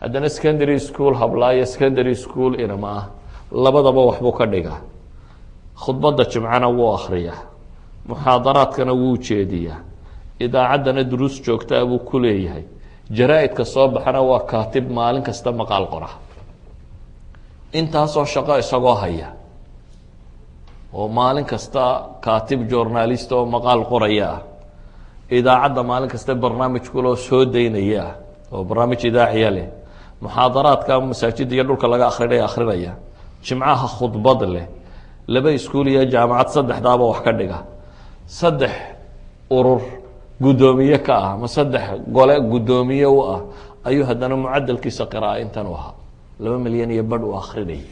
haddana secondary school hablaayo secondary school inama ah labadaba waxbuu ka dhigaa. khudbadda jimcana wuu akhriyaa muxaadaraadkana wuu jeediyaa idaacaddana duruus joogtaa buu ku leeyahay. jaraa-idka soo baxana waa kaatib maalin kasta maqaal qora. intaasoo shaqo isagoo haya oo maalin kasta kaatib journalist oo maqaal qoraya ah idaacadda maalin kasta barnaamij kuloo soo daynaya ah oo barnaamij idaaciya leh muxaadaraadka masaajidda iyo dhulka laga akrinaya jimcaha khudbad leh 2 iskuul iyo jaamacad 3daaba wax ka dhiga 3 urur guddoomiye ka ah ma 3 gole guddoomiye u ah ayuu haddana mucadalkiisa qira'a intan u ahaa 2 milyan iyo badh u akhrinayay.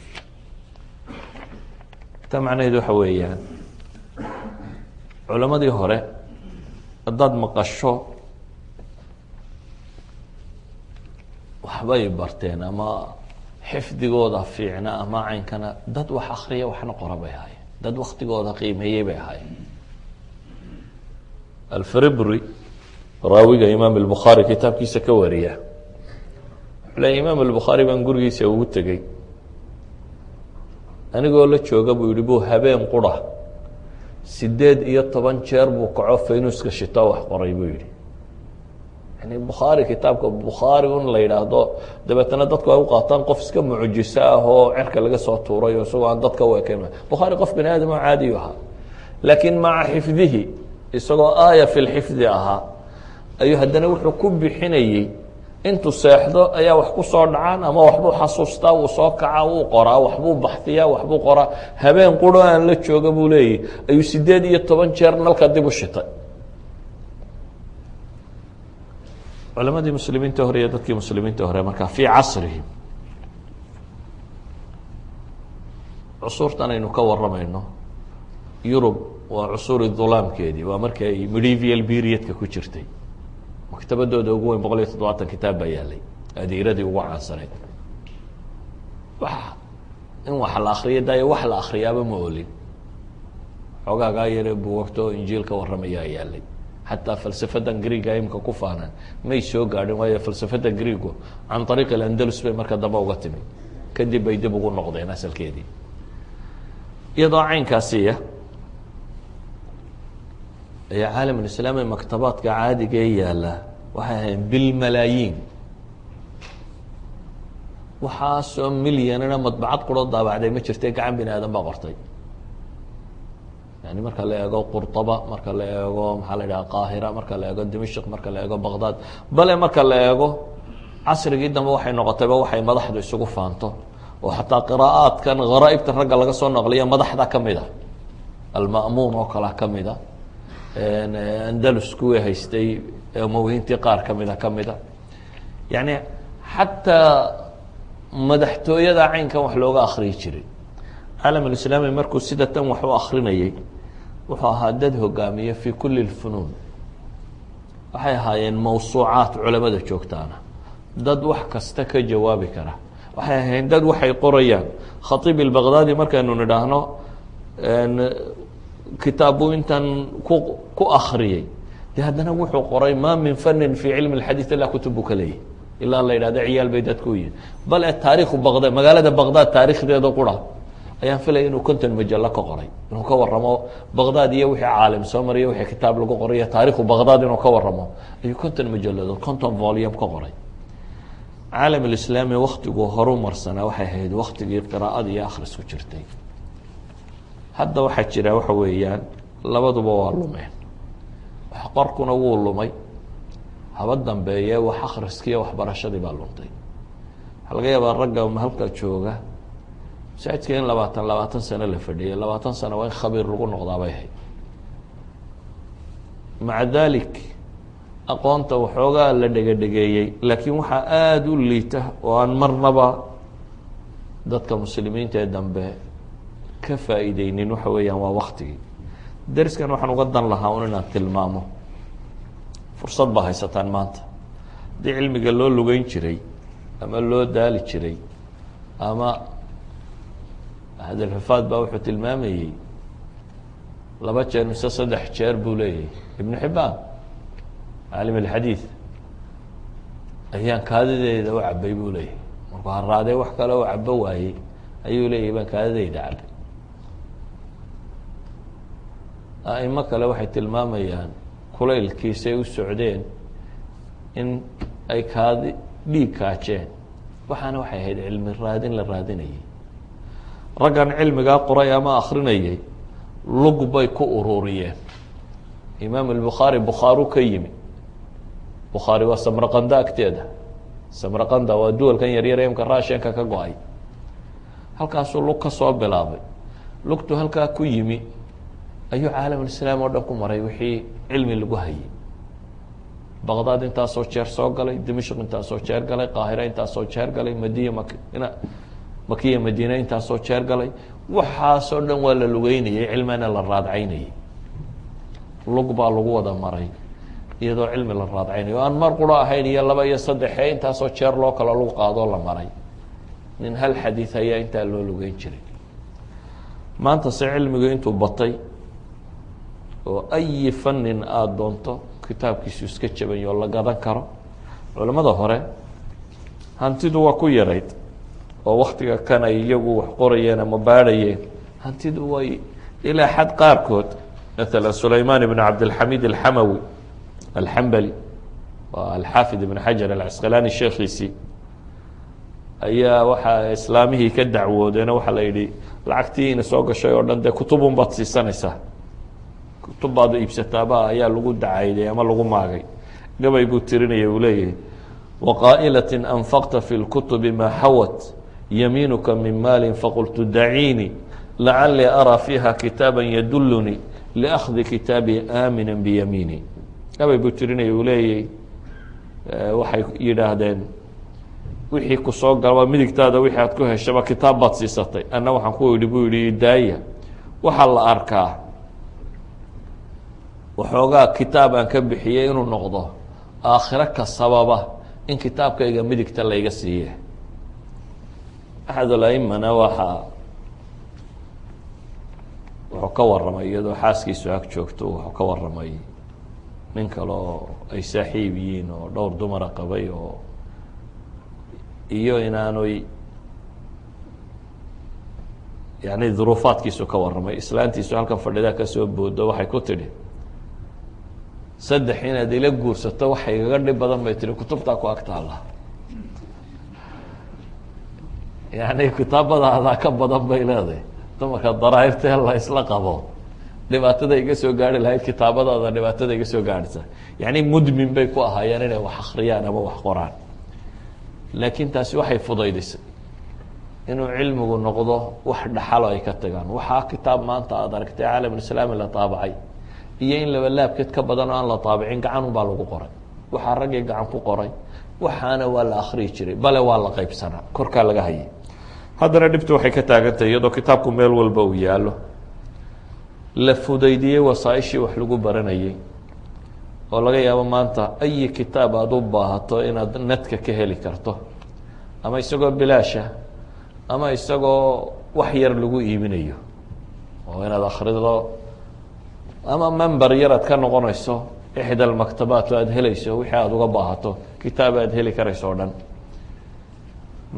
ta macnaheedu waxa weeyaan culamadii hore haddaad maqasho waxbay barteen ama xifdigooda fiicna ama caynkana dad wax akhriya waxna qora bay ahaayeen dad waktigooda qiimeeyey bay ahaayeen. alfaribri raawiga imaam albukhaari kitaabkiisa ka wariya wuxuu leeyahy imaam albukhaari baan gurigiisa ugu tegey anigoo la jooga buu yihi buu habeen qura 18 jeer buu kaco faynuska shito wax qoray buu yihi. yani bukhaari kitaabka bukhaari un la yidhaahdo dabeetana dadku ay u qaataan qof iska mucjiso ah oo cerka laga soo tuuray oo isagoo aan dadka u ekeyn. bukhaari qof bani aadam oo caadiyu ahaa laakiin maca xifdihi isagoo aaya fi lxifdi ahaa ayuu haddana wuxuu ku bixinayey intuu seexdo ayaa wax ku soo dhacaan ama waxbuu xasuustaa wuu soo kacaa wuu qoraa waxbuu baxdiyaa waxbuu qoraa. habeen quro aan la jooga buu leeyahy ayuu 18 jeer nalka dib u shitay. culamadii muslimiinta hore iyo dadkii muslimiinta hore markaa fii casrihim cusuurtan aynu ka waramayno yurub waa cusuuri dulaamkeedii waa markii ay medieval periodka ku jirtay. maktabadooda ugu weyn 170 kitaab baa yaalay adiiradii ugu caansanayd. in wax la akriyo daayo wax la akriyaaba ma olin xoogaagaa yare buugagto injiil ka warramayaa yaalay. xataa falsafadan greega imka ku faanaan may soo gaadhin waayo falsafada greego can ariiq alandalus bay marka dambe uga timi kadib bay dib ugu noqdeen asalkeedii. iyadoo caynkaasiya ayaa caalamulislaami maktabaadka caadiga ee yaala waxay ahayn bilmalaayiin waxaasoo milyanina madbacad quro daabacday ma jirtay gacan bini aadan baa qortay. yani marka la eego qurطaba marka la eego maxaa la idhaha qaahira marka la eego dimashq marka la eego baqdad bale marka la eego casrigii dambe waxay noqotayba waxay madaxdu isugu faanto oo xataa qiraa'aadkan gharaaibta ragga laga soo naqliya madaxda ka mid a alma'muun oo kalea ka mid a andalus kuwii haystay umawiyiintii qaar ka mida yani xataa madaxtooyada caynkan wax looga akriyi jiray caalam alislaami markuu sida tan wax u akrinayay wuxuu ahaa dad hogaamiye fi kuli اlfunuun waxay ahaayeen mawsuucaat culamada joogtaana dad wax kasta ka jawaabi kara waxay ahaayeen dad waxay qorayaan khatiib ilbaqdaadi markaynu nidhaahno kitaabu intan ku akriyey de haddana wuxuu qoray ma min fanin fi cilmi اxadiiث ilaa kutubu ka leeyahy ilaa la yidhahda ciyaal bay dadku u yihin bal e taarikhu baqdad magaalada baqdad taarikhdeeda qura ayaan filaya inuu konton majalo ka qoray inuu ka waramo baqdad iyo wixii caalim soo mariya wixii kitaab lagu qoray taarikhu baqdad inuu ka waramo ayuu konton majaladood konton volume ka qoray caalam alislaami waktiguu horu marsanaa waxay ahayd waktigii qiraa'ada iyo akhrisku jirtay hadda waxaa jira waxa weeyaan labaduba waa lumeen wax qorkuna wuu lumay haba dambeeye wax akhriskiiyo waxbarashadii baa luntay waxaa laga yaabaa ragga halka jooga masaajidka in labaatan sano la fadhiyay 20 sano waa in khabiir lagu noqdaa bay ahayd maca dalik aqoonta waxoogaa la dhegedhegeeyey laakiin waxaa aada u liita oo aan marnaba dadka muslimiinta ee dambe ka faa'iideynin waxa weeyaan waa waktigii dariskan waxaan uga dan lahaa un inaan tilmaamo fursad baa haysataan maanta haddii cilmiga loo lugeyn jiray ama loo daali jiray ama hadalxufaad baa wuxuu tilmaamayey 2 jeer mise 3 jeer buu leeyahay ibnu xibaan caalim alxadiid ayaan kaadideeda u cabay buu leeyahay markuu haraadee wax kale oo cabo waayey ayuu leeyahay baan kaadideyda cabay aimo kale waxay tilmaamayaan kulaylkiisay u socdeen in ay kaadi dhiig kaajeen waxaana waxay ahayd cilmi raadin la raadinayay raggan cilmigaa qoray ama akrinayay lug bay ku ururiyeen imaam albukhaari bukhaaru ka yimi bukhaari waa samarqanda agteeda samarqanda waa duwalkan yaryar imka raashinka ka go-ay halkaasuu lug ka soo bilaabay lugtu halkaa ku yimi ayuu caalam alislaam oo dhan ku maray wixii cilmi lagu hayay baqdaad intaasoo jeer soo galay dimashq intaasoo jeer galay qaahira intaasoo jeer galay makiya madiina intaasoo jeer galay waxaasoo dhan waa la lugeynayay cilmina la raadcaynayay lug baa lagu wada maray iyadoo cilmi la raadcaynayo o aan mar quro ahayn iyo 2 iyo 3 intaasoo jeer loo kala lug qaadoo la maray nin hal xadiid ayaa intaa loo lugeyn jiray maanta se cilmigu intuu batay oo ayi fanin aada doonto kitaabkiisu iska jabanyo la gadan karo culamada hore hantidu waa ku yarayd oo waktiga kan ay iyagu wax qorayeen ama baadhayeen hantidu way ilaa xad qaarkood maala sulayman ibn cabdilxamid alxamawi alxambali waa alxaafid ibn xajar alcasqalaani sheekhiisii ayaa waxaa islaamihii ka dacwoodeeno waxaa la yidhi lacagtii ina soo gashay oo dhan dee kutubun baad siisanaysaa kutub baad iibsataaba ayaa lagu dacayday ama lagu maagay gabay buu tirinaya uu leeyahay waqaa'ilaة anfaqta fi اlkutubi maa xawat yamiinuka min maali faqultu daciinii lacalii araa fiiha kitaaba yadulunii liأkhdi kitaabii aamina biyamiini gabay buu tirinaya uu leeyahay waxay yidhaahdeen wixii ku soo galaba midigtaada wixii aad ku heshaba kitaab baad siisatay anna waxaan ku idhi buu yihi daaya waxaa la arkaa waxoogaa kitaab aan ka bixiyey inuu noqdo aakhiro ka sababa in kitaabkayga midigta layga siiye axadulaimana wuxuu ka warramay iyadoo xaaskiisu ag joogto wuxuu ka warramay nin kale oo ay saaxiib yihiin oo dhowr dumara qabay oo iyo inaanoy yani duruufaadkiisu ka warramay islaantiisu halkan fadhidaa kasoo boodo waxay ku tidhi 3 inaad ila guursato waxa igaga dhib badan bay tihi kutubtaa ku ag taalla yani kitaabadaadaa ka badan bay leedahay dumarka daraahirtee la isla qabo dhibaatada iga soo gaari lahayd kitaabadaada dhibaatada iga soo gaarhisa yani mudmin bay ku ahaayeen inay wax akriyaan ama wax qoraan laakiin taasi waxay fudaydisay inuu cilmigu noqdo wax dhaxalo ay ka tagaan. waxaa kitaab maanta aad aragtay caalamulislaami la taabacay iyo in laba laabkeed ka badan oo aan la taabicin gacanun baa lagu qoray. waxaa raggii gacan ku qoray waxaana waa la akhriyi jiray, bale waa la qaybsanaa, korkaa laga hayay. haddana dhibtu waxay ka taagantahay iyadoo kitaabku meel walba uu yaallo, la fudaydiyey wasaaishii wax lagu baranayay, oo laga yaabo maanta ayi kitaab aada u baahato inaad netka ka heli karto, ama isagoo bilaasha ama isagoo wax yar lagu iibinayo, oo inaad akhrido ama member yar aad ka noqonayso ixda almaktabaat oo aada helayso wixii aada uga baahato, kitaab aad heli karayso o dhan.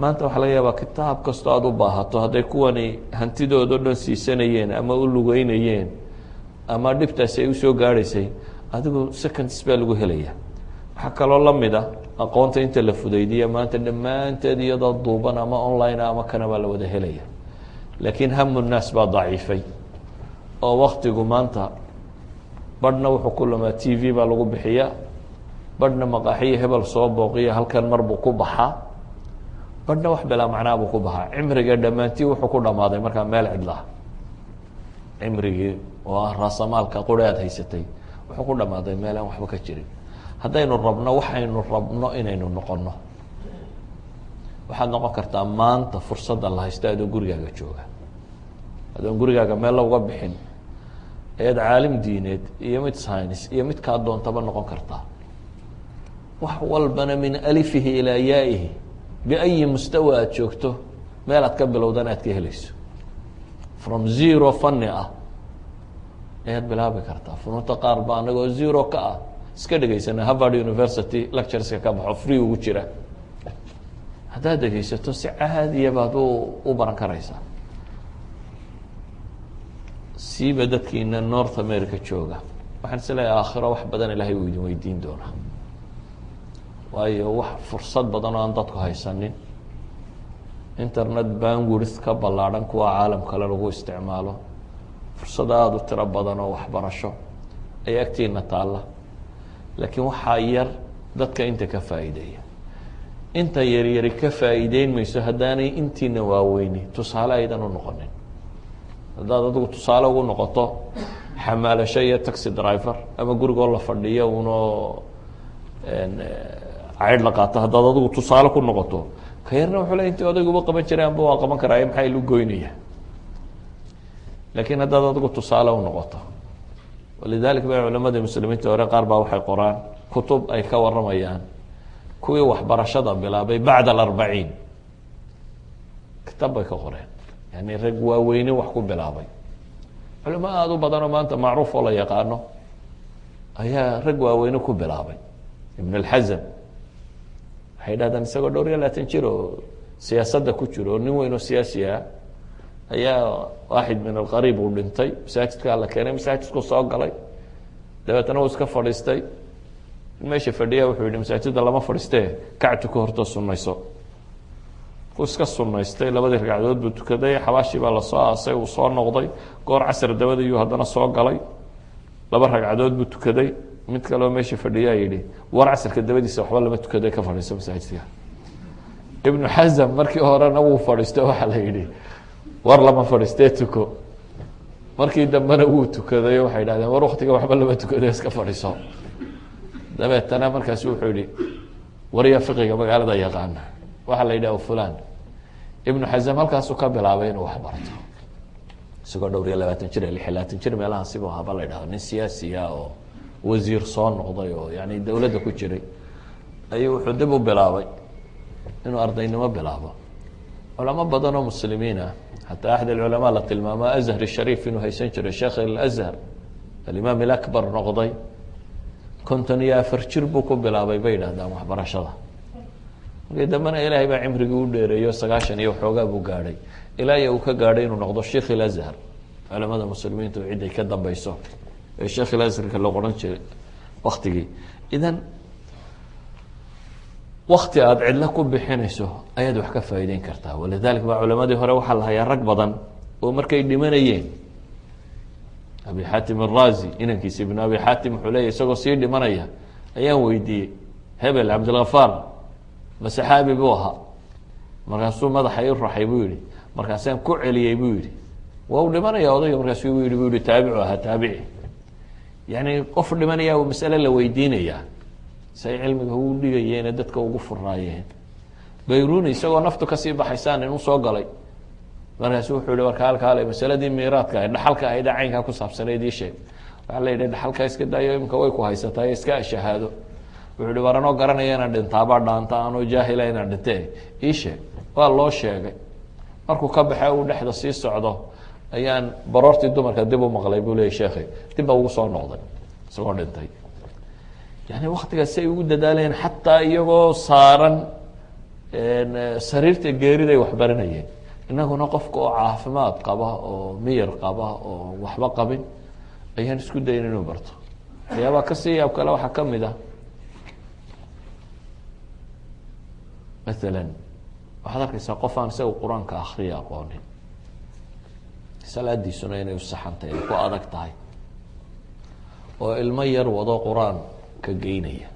maanta waxaa laga yaabaa kitaab kastoo aada u baahato, hadday kuwani hantidooda o dhan siisanayeen ama u lugeynayeen ama dhibtaasi ay usoo gaadhaysay, adigu seconds baa lagu helaya. waxaa kaloo la mid a aqoonta inta la fudaydiya maanta dhammaanteed iyadoo duuban ama online ama kana baa la wada helaya. laakiin hamu nnaas baa daciifay oo waktigu maanta badhna wuxuu ku lumaa t v baa lagu bixiya, badhna maqaaxiyo hebel soo booqiya halkan mar buu ku baxaa, badhna wax bilaa macnaa buu ku baxaa. cimriga dhammaantii wuxuu ku dhammaaday markaa meel cidlaha. cimrigii oo ah raasamaalka quri aad haysatay wuxuu ku dhammaaday meel aan waxba ka jirin. haddaynu rabno waxaynu rabno inaynu noqono, waxaad noqon kartaa maanta fursadda la haysta adoo gurigaaga jooga, adoon gurigaaga meel la uga bixin, ayaad caalim diineed iyo mid science iyo mid kaa doontaba noqon kartaa. wax walbana min alifihi ilaa yaa'ihi, biayi mustawa aad joogto meel aad ka bilowdana aad ka helayso. from zero fanni ah ayaad bilaabi kartaa. funuunta qaar ba anagoo zero ka ah iska dhegaysana harvard university lectureska ka baxo free ugu jira, haddaad dhegaysato si caadiya baad u baran karaysaa. siiba dadkiina north america jooga, waxaan is leeyahay aakhiro wax badan ilaahay uu idin weydiin doonaa, waayo wax fursad badan oo aan dadku haysanin, internet bandwidth ka ballaadhan kuwa caalam kale lagu isticmaalo, fursad aada u tiro badan oo waxbarasho ay agtiina taalla. laakiin waxaa yar dadka inta ka faa'iideeya. inta yaryari ka faa'iideyn mayso haddaanay intiina waaweyni tusaale aydan u noqonin. haddaad adigu tusaale ugu noqoto xamaalasho iyo taxi driver ama gurigoo la fadhiyo unoo caydh la qaato, haddaad adigu tusaale ku noqoto, ka yarna wuxuu le intii odayguba qaban jiray amba waa qaban karaaye maxaa ilu goynaya. laakiin haddaad adigu tusaale u noqoto, walidalik ba culamadii muslimiinta hore qaar baa waxay qoraan kutub ay ka waramayaan kuwii waxbarashada bilaabay bacda alarbaciin, kitaab bay ka qoreen, yani rag waaweyne wax ku bilaabay. culamo aada u badanoo maanta macruuf oo la yaqaano ayaa rag waaweyne ku bilaabay. ibn alxazam waxay dhahdaan isagoo dhowr iyo labaatan jir oo siyaasadda ku jiro oo nin weyn oo siyaasi ah ayaa waaxid min alqariib uu dhintay, masaajidkaa la keenay, masaajidku soo galay, dabeetana uu iska fadhiistay. meesha fadhiya wuxuu yihi masaajidda lama fadhiistee kactu ka hortoo sunnayso. uu iska sunnaystay, labadii ragcadood buu tukaday, xabaashii baa lasoo aasay, uu soo noqday, goor casr dabadiyuu haddana soo galay, 2 ragcadood buu tukaday. mid kaleo meesha fadhiyaa yihi war casrka dabadiisa waxba lama tukaday, ka fadhiiso masaajidka. ibnu xasam markii horena wuu fadhiisto, waxaa la yihi war lama fadhiistee tuko. markii dambena wuu tukaday, waxay dhahdeen war waktiga waxba lama tukado, iska fadhiiso. dabeetana markaas wuxuu yihi waryaa fiqiga magaalada yaqaana, waxaa la yidhah fulan. ibnu xasam halkaasuu ka bilaabay inuu wax barto, isagoo dhowr iyo 20 jir 26 jir meelahaasibu haba la yidhahdo, nin siyaasiya oo wasiir soo noqday oo yani dowladda ku jiray, ayuu wuxuu dib u bilaabay inuu ardaynimo bilaabo. culamo badan oo muslimiin ah, xataa axad alculamaa la tilmaamo azhar shariif inuu haysan jiray, sheekh alazhar alimaam alakbar noqday, 54 jir buu ku bilaabay bay yidhahdaan waxbarashada. markii dambena ilaahay baa cimrigii u dheereeyo 90 iyo waxoogaa buu gaadhay, ilaa iyo uu ka gaadhay inuu noqdo sheekh alazhar. culamada muslimiintu ciday ka dambeyso ee sheekh alazharka loo qoran jiray waktigii. idan wakti aada cidlo ku bixinayso ayaad wax ka faa'iideyn kartaa. walidalik baa culamadii hore waxaa la hayaa rag badan oo markay dhimanayeen, abi xaatim arazi inankiisa ibn abi xaatim wuxuu leeyahy isagoo sii dhimanaya ayaan weydiiyey hebel cabdilgafaar ma saxaabi buu ahaa, markaasuu madaxa ii raxay buu yihi, markaasaan ku celiyey buu yihi, waa u dhimanaya odayga, markaasuu bu yihi taabicu ahaa taabici. yani qof dhimanaya masale la weydiinayaa say cilmiga ugu dhigayeene dadka ugu furaayeen. bayruni isagoo naftu kasii baxaysaan inuu soo galay, markaasu wuxuu yihi warka halkaale masaladii miiraadka ahayd dhaxalka ahayd caynkaa ku saabsaneyd ii sheeg. waxaa la yidhi dhaxalkaa iska daayo imika way ku haysataa iska shahaado. wuxuu yihi war anoo garanaya inaan dhintaabaa dhaanta, anoo jaahila inaan dhinte ii sheeg. waa loo sheegay. markuu ka baxe uu dhexda sii socdo ayaan baroortii dumarka dib u maqlay buu leeyay sheekhay, dib baa ugu soo noqday isagoo dhintay. yani waktigaas ay ugu dadaaleen xataa iyagoo saaran sariirta geeriday waxbaranayeen. inaguna qofka oo caafimaad qaba oo miyir qaba oo waxba qabin ayaan isku dayin inuu barto. waxyaabaa kasii yaab kale waxaa kamid ah maalan waxaad arkaysaa qof aan isaga qur-aanka akriya aqoonin, salaadiisuna inay usaxantahay ay ku adag tahay, oo ilmo yar wado qur-aanka geynaya.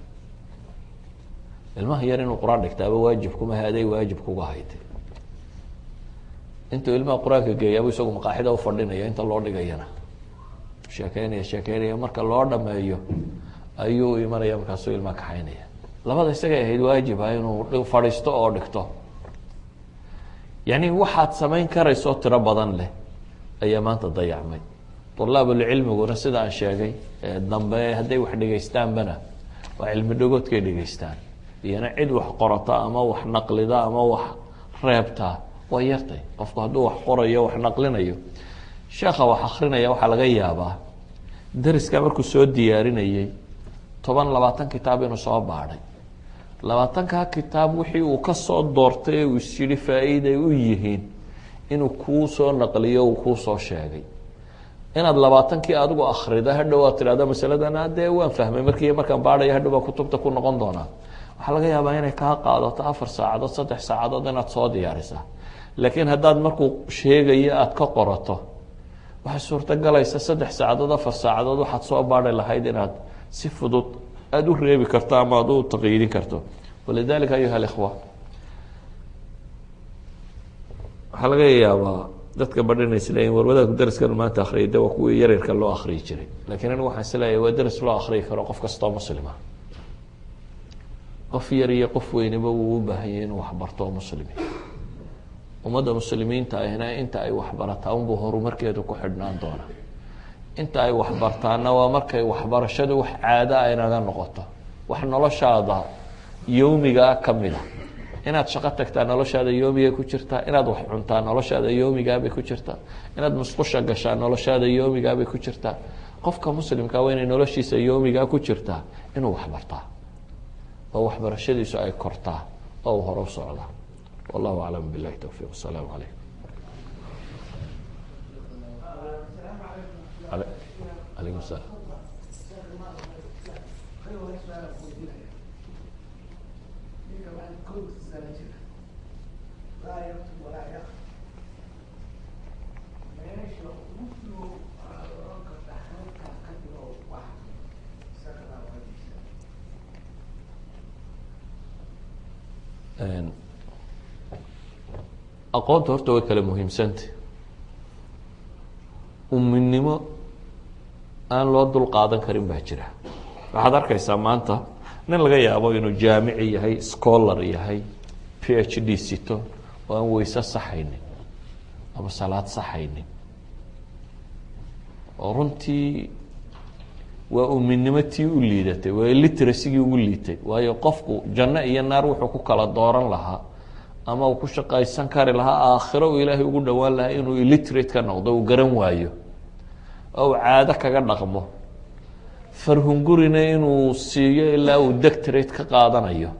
ilmaha yar inuu qur-aan dhigtaaba waajib kuma haday waajib kuga haytay. intuu ilmaha qur-aanka geeyaabuu isagu maqaaxida ufadhinaya, inta loo dhigayana sheekeynaya marka loo dhameeyo ayuu imanaya, markaasuu ilmaha kaxaynaya. labada isagay ahayd waajiba inuu fadhiisto oo dhigto. yani waxaad samayn karayso tiro badan leh ayaa maanta dayacmay. طulaabulcilmiguna sida aan sheegay dambe hadday wax dhegaystaanbana waa cilmi dhagoodkay dhegaystaan, iyana cid wax qorata ama wax naqlida ama wax reebta waa yartay. qofku hadduu wax qorayo wax naqlinayo, sheekha wax akrinaya waxaa laga yaabaa dariska markuu soo diyaarinayey 10-20 kitaab inuu soo baadhay. 20 kitaab wixii uu kasoo doortay ee uu is yidhi faa-iiday u yihiin inuu kuu soo naqliyo uu kuu soo sheegay. inaad 20kii adigu akrida hadhow aad tidhahdo masaladan dee waan fahmay markaan baadhayo hadhow baa kutubta ku noqon doonaa. waxaa laga yaabaa inay kaa qaadato 4 saacadood 3 saacadood inaad soo diyaarisa. laakiin haddaad markuu sheegayo aada ka qorato, waxay suurtogalaysa 3 saacadood 4 saacadood waxaad soo baadhi lahayd inaad si fudud aada u reebi karto ama aada u taqyiidin karto. walidalika ayuha alikhwa, waxaa laga yaabaa dadka badhana isleeyiin war wadaadku daraskan maanta akriyay de waa kuwii yaryarka loo akriyi jiray. laakiin anigu waxaan isleeyahay waa daras loo akriyi karo qof kastoo muslima. qof yar iyo qof weynaba wuu u baahan yahay inuu waxbarto oo muslimi. ummadda muslimiinta ahna inta ay waxbarataa unbuu horumarkeedu ku xidhnaan doona. inta ay waxbartaana waa markay waxbarashadu wax caada ay naga noqoto, wax noloshaada yowmigaa kamid a. inaad shaqo tagtaa noloshaada yoomiga ku jirtaa, inaad wax cuntaa noloshaada yoomigaabay ku jirtaa, inaad musqusha gashaa noloshaada yoomigaabay ku jirtaa. qofka muslimka waa inay noloshiisa yoomigaa ku jirtaa inuu waxbartaa oo waxbarashadiisu ay kortaa oo hore u socdaa. wallahu aclam billahi towfiiq. asalaamu calaykum. alaykum salaam. aqoonta horta way kala muhiimsantay. uminimo aan loo dul qaadan karin baa jira. waxaad arkaysaa maanta nin laga yaabo inuu jaamici yahay, scholar yahay, PhD sito oo aan weyse saxaynin ama salaad saxaynin, oo runtii waa uminimo tii u liidatay, waa illiteracy-gii ugu liitay. waayo qofku janno iyo naar wuxuu ku kala dooran lahaa ama uu ku shaqaysan kari lahaa aakhiro uu ilaahay ugu dhowaan lahaa inuu illiterate ka noqdo, uu garan waayo oo uu caado kaga dhaqmo. farhungurina inuu siiyo ilaa uu doctorate ka qaadanayo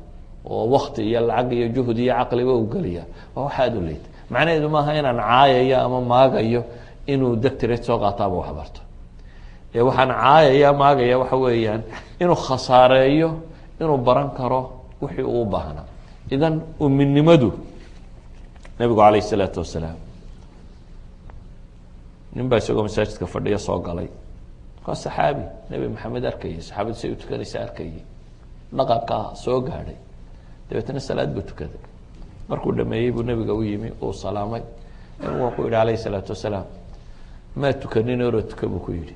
oo wakti iyo lacag iyo juhd iyo caqliba u geliya, waa wax aada u liita. macnaheedu maaha inaan caayayo ama maagayo inuu doctorate soo qaato ama waxbarto. ee waxaan caayaya maagaya waxa weeyaan inuu khasaareeyo inuu baran karo wixii uu u baahnaa. idan uminimadu, nabigu calayh isalaatu wasalaam nin baa isagoo masaajidka fadhiya soo galay. waa saxaabi nebi maxamed arkayay, saxaabadu say u tukanaysa arkayay, dhaqankaa soo gaadhay. dabeetna salaad buu tukaday. markuu dhameeyey buu nebiga u yimi uu salaamay. nebigu waa ku yidhi calayhi salaatu wasalaam maa tukanin oro tuka buu ku yidhi.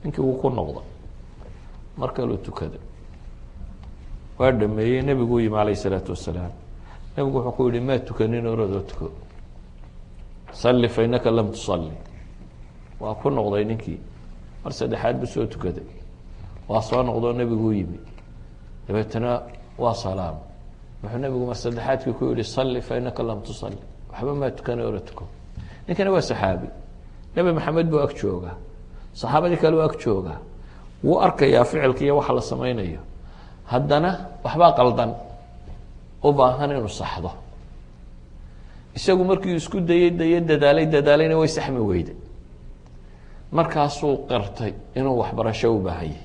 ninkii wuu ku noqday mar kaluu tukaday waa dhameeyey. nebigu u yimi calayhi salaatu wasalaam. nebigu wuxuu ku yihi maa tukanin orodoo tuko salli fa inaka lam tusalli. waa ku noqday ninkii mar saddexaad buu soo tukaday. waa soo noqdoo nebigu u yimi dabeetana waa salaam. wuxuu nebigu mar saddexaadkii ku yihi salli fa inaka lam tusalli, waxba maa tukana oro tuko. ninkana waa saxaabi, nebi maxamed buu ag joogaa, saxaabadii kale u ag joogaa, wuu arkayaa ficilka iyo waxa la samaynayo, haddana waxbaa qaldan u baahan inuu saxdo. isagu markii isku dayey dadaalayna way saxmi weyday. markaasuu qirtay inuu waxbarasho u baahanyay.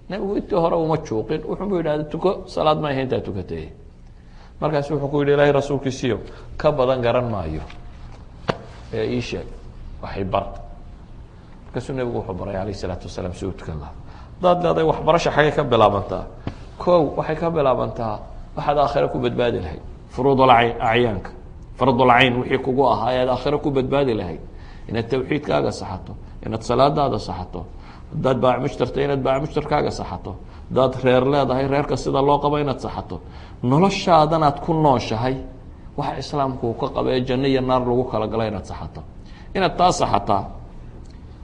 nebigu intii hore uma juuqin, wuxuubu yidhahda tuko salaad ma ahayn intaa tukatay. markaasu wuxuu ku yidhi ilaahay rasuulkiisiyo ka badan garan maayo ee ii sheeg waxay bar. markaasuu nebigu wuxuu baray calayh isalaatu wasalaam si uu tukan lahaa. hadaad leedahay waxbarasha xaggay ka bilaabantaa? kow waxay ka bilaabantaa waxaad aakhire ku badbaadi lahayd, furuudulacyaanka, fardulcayn wixii kugu ahaa ayaad aakhire ku badbaadi lahayd. inaad tawxiidkaaga saxato, inaad salaadaada saxato, hadaad baacmushtarta inaad baacmushtarkaaga saxato, hadaad reer leedahay reerka sida loo qabo inaad saxato. noloshaadanaad ku nooshahay waxa islaamku uu ka qaba ee janno iyo naar lagu kala gala inaad saxato. inaad taa saxataa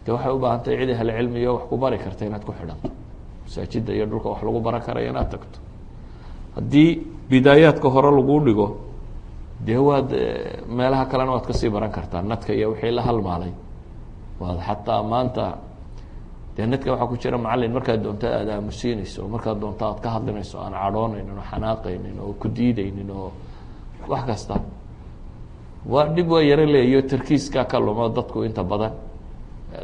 dee waxay u baahan tahay cid ahli cilmi iyo wax ku bari karta inaad ku xidhanto, masaajidda iyo dhulka wax lagu baran karaya inaad tagto. haddii bidaayaadka hore laguu dhigo dee waad meelaha kalena waad kasii baran kartaa. nadka iyo wixii la halmaalay waad xataa maanta dee nadka waxaa ku jira macalin markaad doonto aad aamusiinayso, markaad doonto aad ka hadlinayso aan cadhoonaynin oo xanaaqaynin oo ku diidaynin oo wax kasta. waa dhib waa yaro leeyo tarkiiskaa ka lumo dadku inta badan,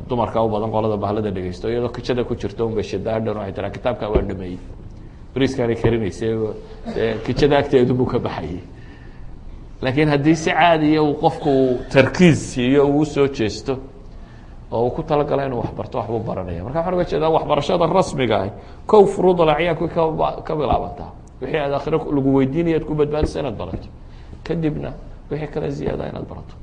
dumarka u badan qolada bahlada dhegeysto iyadoo kijada ku jirto unbay shidahadhan waxay tiraa kitaabkaa waa dhameeyey, bariiskaanay karinaysa kijada agteedu buu ka baxayay. laakiin haddii si caadiya uu qofku tarkiis siiyo uu soo jeesto oo uu ku talagala inuu waxbarto waxbuu baranaya. marka waxaan uga jeedaa waxbarashada rasmiga ah kow furuudulacyaanku ka bilaabantaa. wixii aad aakhire lagu weydiinaya ad ku badbaadisa inaad barato, kadibna wixii kale ziyaada inaad barato.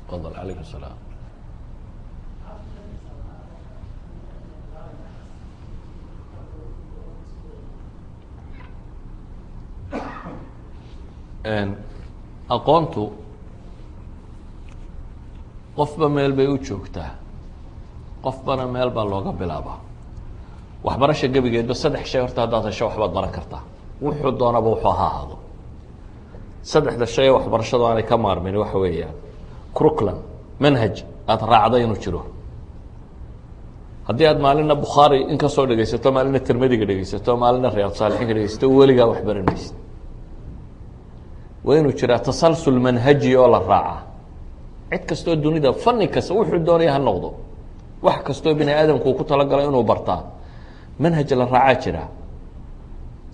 تفضل عليكم السلام. aqoontu qofba meel bay u joogtaa, qofbana meel baa looga bilaabaa. waxbarasha gebigeedba saddex shay horta haddaad hesho waxbaad baran kartaa, wuxuu doonaba wuxuu ha ahaado. saddexda shay ee waxbarashadu aanay ka maarmin waxa weeyaan curriculum, manhaj aada raacda inuu jiro. haddii aad maalina bukhaari in kasoo dhegeysato, maalina tirmadiga dhegeysato, maalina riyaad saalixiinka dhegeysato, weligaa wax baran maysid. waa inuu jiraa tasalsul manhaji oo la raaca. cid kastoo dunida fani kasta wuxuu doonaya ha noqdo, wax kastoo bini aadamku uu ku talagalo inuu bartaa, manhaj la raacaa jira,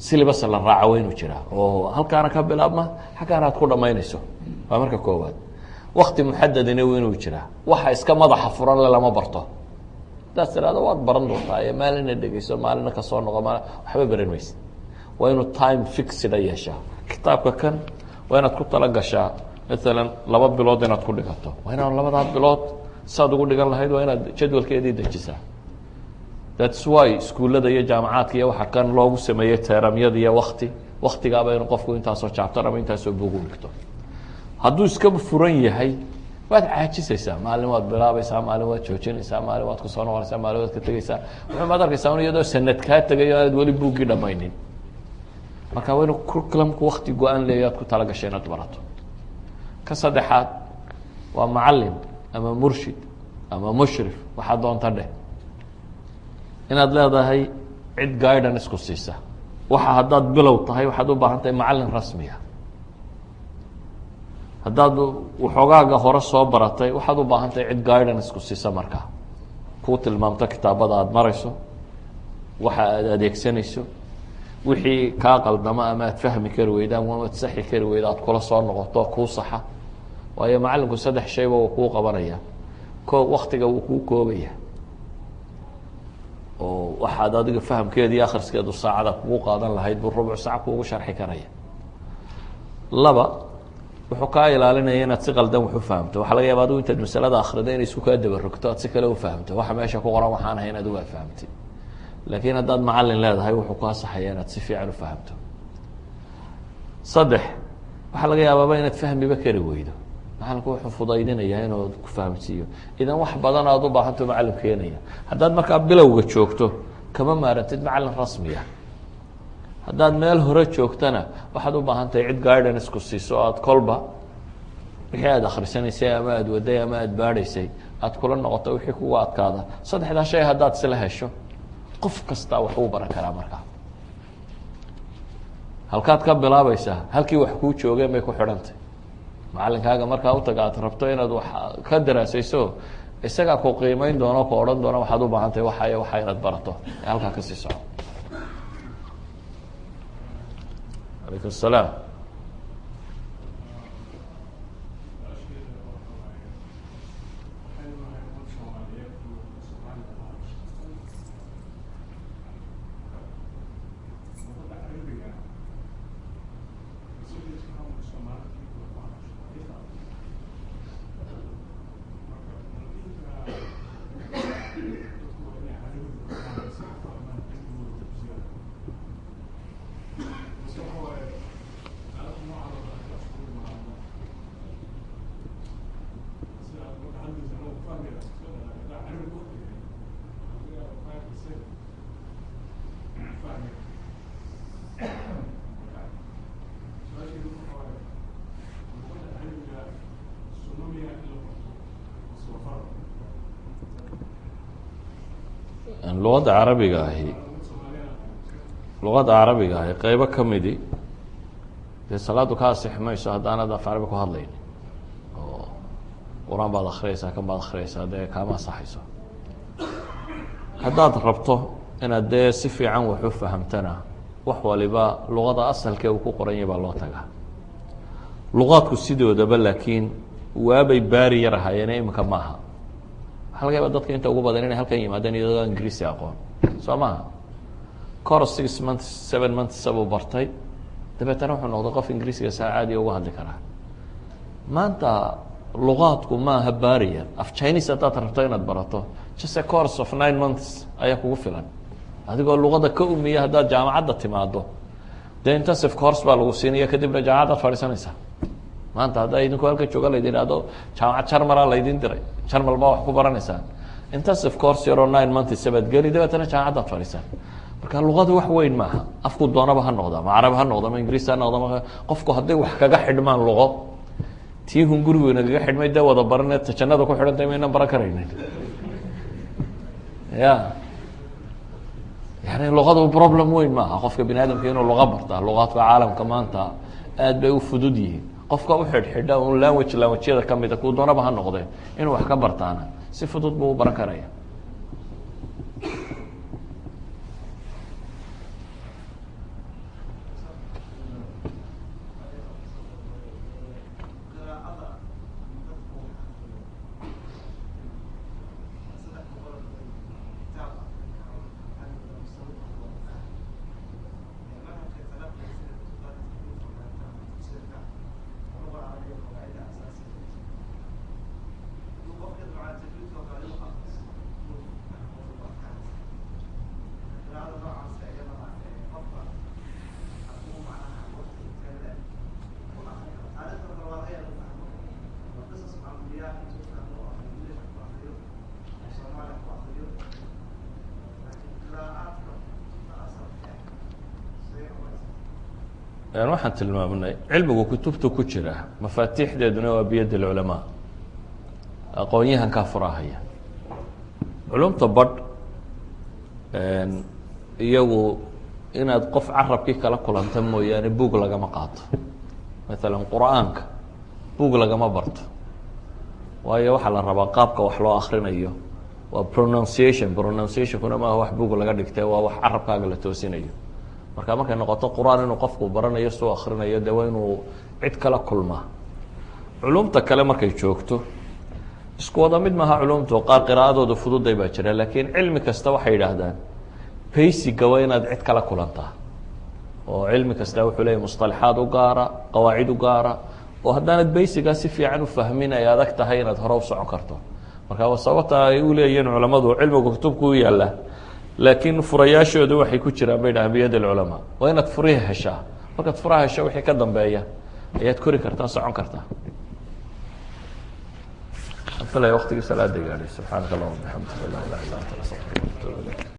silibas la raaca waa inuu jiraa oo halkaana ka bilaabma xaggaana aad ku dhamaynayso. waa marka koowaad. wakti muxadadina waa inuu jiraa, waxa iska madaxa furan le lama barto. hadaad tirahdo waad baran doontaa ee maalina dhegeyso maalina kasoo noqo waxba baran maysid. waa inuu time fixida yeeshaa. kitaabka kan waa inaad ku tala gashaa maalan 2 bilood inaad ku dhigato. waa inaan 2 bilood saad ugu dhigan lahayd waa inaad jadwalkeedii dejisaa. thats why iskuullada iyo jaamacaadka iyo waxa kan loogu sameeyey teeramyada iyo waktigaaba inuu qofku intaasoo chapter ama intaasoo bug u dhigto. hadduu iska furan yahay waad caajisaysaa. maalin waad bilaabaysaa, maalin waad joojinaysaa, maalin waad kusoo noqonaysaa, maalin waad ka tegeysaa. wuxuumaad arkaysaa un iyadoo sanad kaa tegayo aad weli buuggii dhamaynin. marka waa inuu curriculumku wakti go-aan leeyo aad ku tala gasho inaad barato. ka saddexaad waa macalin ama murshid ama mushrif waxaa doonta dheh, inaad leedahay cid guidance ku siisa. waxa haddaad bilow tahay waxaad u baahan tahay macalin rasmiya. haddaad waxoogaaga hore soo baratay waxaad u baahan tahay cid guidance ku siisa, markaa kuu tilmaamto kitaabada aada marayso, waxa aad adeegsanayso, wixii kaa qaldamo ama aad fahmi kari weyda ama aad saxi kari weyda aad kula soo noqoto kuu saxa. waayo macalinku 3 shayba uu kuu qabanaya. waktiga wuu kuu koobaya oo waxaad adiga fahamkeeda iyo akhriskeedu saacada kugu qaadan lahayd buu rubuc saac kuugu sharxi karaya. 2 wuxuu kaa ilaalinaya inaad si qaldan wax u fahamto. waxaa laga yaaba adigu intaad masalada akhrida inay isku kaa dabarogto aad si kale u fahamto waxa meesha ku qoran waxaan ahayn adigu aad fahamtid. laakiin haddaad macalin leedahay wuxuu kaa saxaya inaad si fiican u fahamto. 3 waxaa laga yaabaaba inaad fahmiba kari weydo. macalinku wuxuu fudaydinayaa inuu ku fahamsiiyo. idan wax badan aad u baahanto macalin keenaya. haddaad markaa bilowga joogto kama maarantid macalin rasmiya. haddaad meel hore joogtana waxaad u baahan tahay cid guidance ku siiso aad kolba wixii aad akhrisanaysay ama aad waday ama aad baadhaysay aad kula noqoto wixii kugu adkaada. 3daa shay haddaad isla hesho qof kastaa wax uu baran karaa markaa. halkaad ka bilaabaysaa halkii wax kuu joogeen bay ku xidhantay. macalinkaaga markaa u taga aad rabto inaad wax ka daraasayso isagaa ku qiimeyn doono ku odhan doona waxaad u baahan tahay waxa iyo waxa inaad barato ee halkaa kasii soco. عليكم السلام. luqadda carabiga ahi qeybo ka midi dee salaadu ka asixi mayso haddaanad af carabi ku hadlayni oo qur-aan baad akhriyaysaa kan baad akhriyaysaa dee kaama asaxayso. haddaad rabto inaad dee si fiican wax u fahamtana wax waliba luqada asalkee uu ku qoran yahay baa loo tagaa. luqaadku sidoodaba laakiin waabay baari yar ahaayeen imika maaha. waxaa laga yaaba dadka inta ugu badan inay halkan yimaadeen iyadoo ingiriisi aqoon soo maha. course 6 months 7 months buu bartay dabeetana wuxuu noqday qof ingiriisiga saa caadiya uga hadli karaa. maanta luqaadku maaha barrier. af chinese haddaad rabto inaad barato just a course of 9 months ayaa kugu filan. adigoo luqada ka umiya haddaad jaamacadda timaado dee intensive course baa lagu siinaya kadibna jaamacadaad fadhiisanaysaa. maanta haddaa idinku halka jooga laydin ihahdo jaamacad jarmala laydin diray jarmal baa wax ku baranaysaan intensive course yaroo 9 months baad geli dabeetana jaamacaddaad fadhiisaan. marka luqadu wax weyn maaha. afku doonaba ha noqda ma carabi ha noqda ma ingiriis ha noqda ma qofku hadday wax kaga xidhmaan luqo tii hungurigu nagaga xidhmay dee wada baraneed jannada ku xidhantay maynan baran karaynin. ya yani luqadu problem weyn maaha qofka bini aadamka inuu luqa bartaa. luqaadka caalamka maanta aad bay u fudud yihiin. qofka u xidhxidha un languageyada kamida kuu doonaba ha noqdee inuu wax ka bartaana si fudud buu u baran karaya. waxaan tilmaamnay cilmigu kutubta ku jira mafaatiixdeeduna waa biyad اlculamaa. aqoon-yahankaa furahaya. culumta badh iyagu inaad qof carabkii kala kulanta mooyaane buug lagama qaato. maalan qur'aanka buug lagama barto waayo waxaa la rabaa qaabka wax loo akrinayo waa pronunciationkuna maaha wax buug laga dhigtay waa wax carabkaaga la toosinayo. marka markay noqoto qur-aan inuu qofku baranayo soo akrinayo dee waa inuu cid kala kulmaa. culumta kale markay joogto isku wada mid maaha culumtu, qaar qiraa'adooda fududay baa jira, laakiin cilmi kasta waxay yidhaahdaan baysiga waa inaad cid kala kulantaa, oo cilmi kasta wuxuu leeyahy musطalaxaad u gaara, qawaacid u gaara, oo haddaanad baysigaa si fiican u fahmin ay adag tahay inaad hore u socon karto. marka sababta ay u leeyihiin culamadu cilmigu kutubku u yaalla, laakiin furayaashooda waxay ku jiraan bay dhahaan biyad alculamaa. waa inaad furihi heshaa, markaad furaha hesho wixii ka dambeeya ayaad kori kartaa, socon kartaa. filaya waqtigii salaada gaadhay. subxaanaka allahuma bixamdika laa ilaha illa anta astaغfiruka wa atuubu ilayk.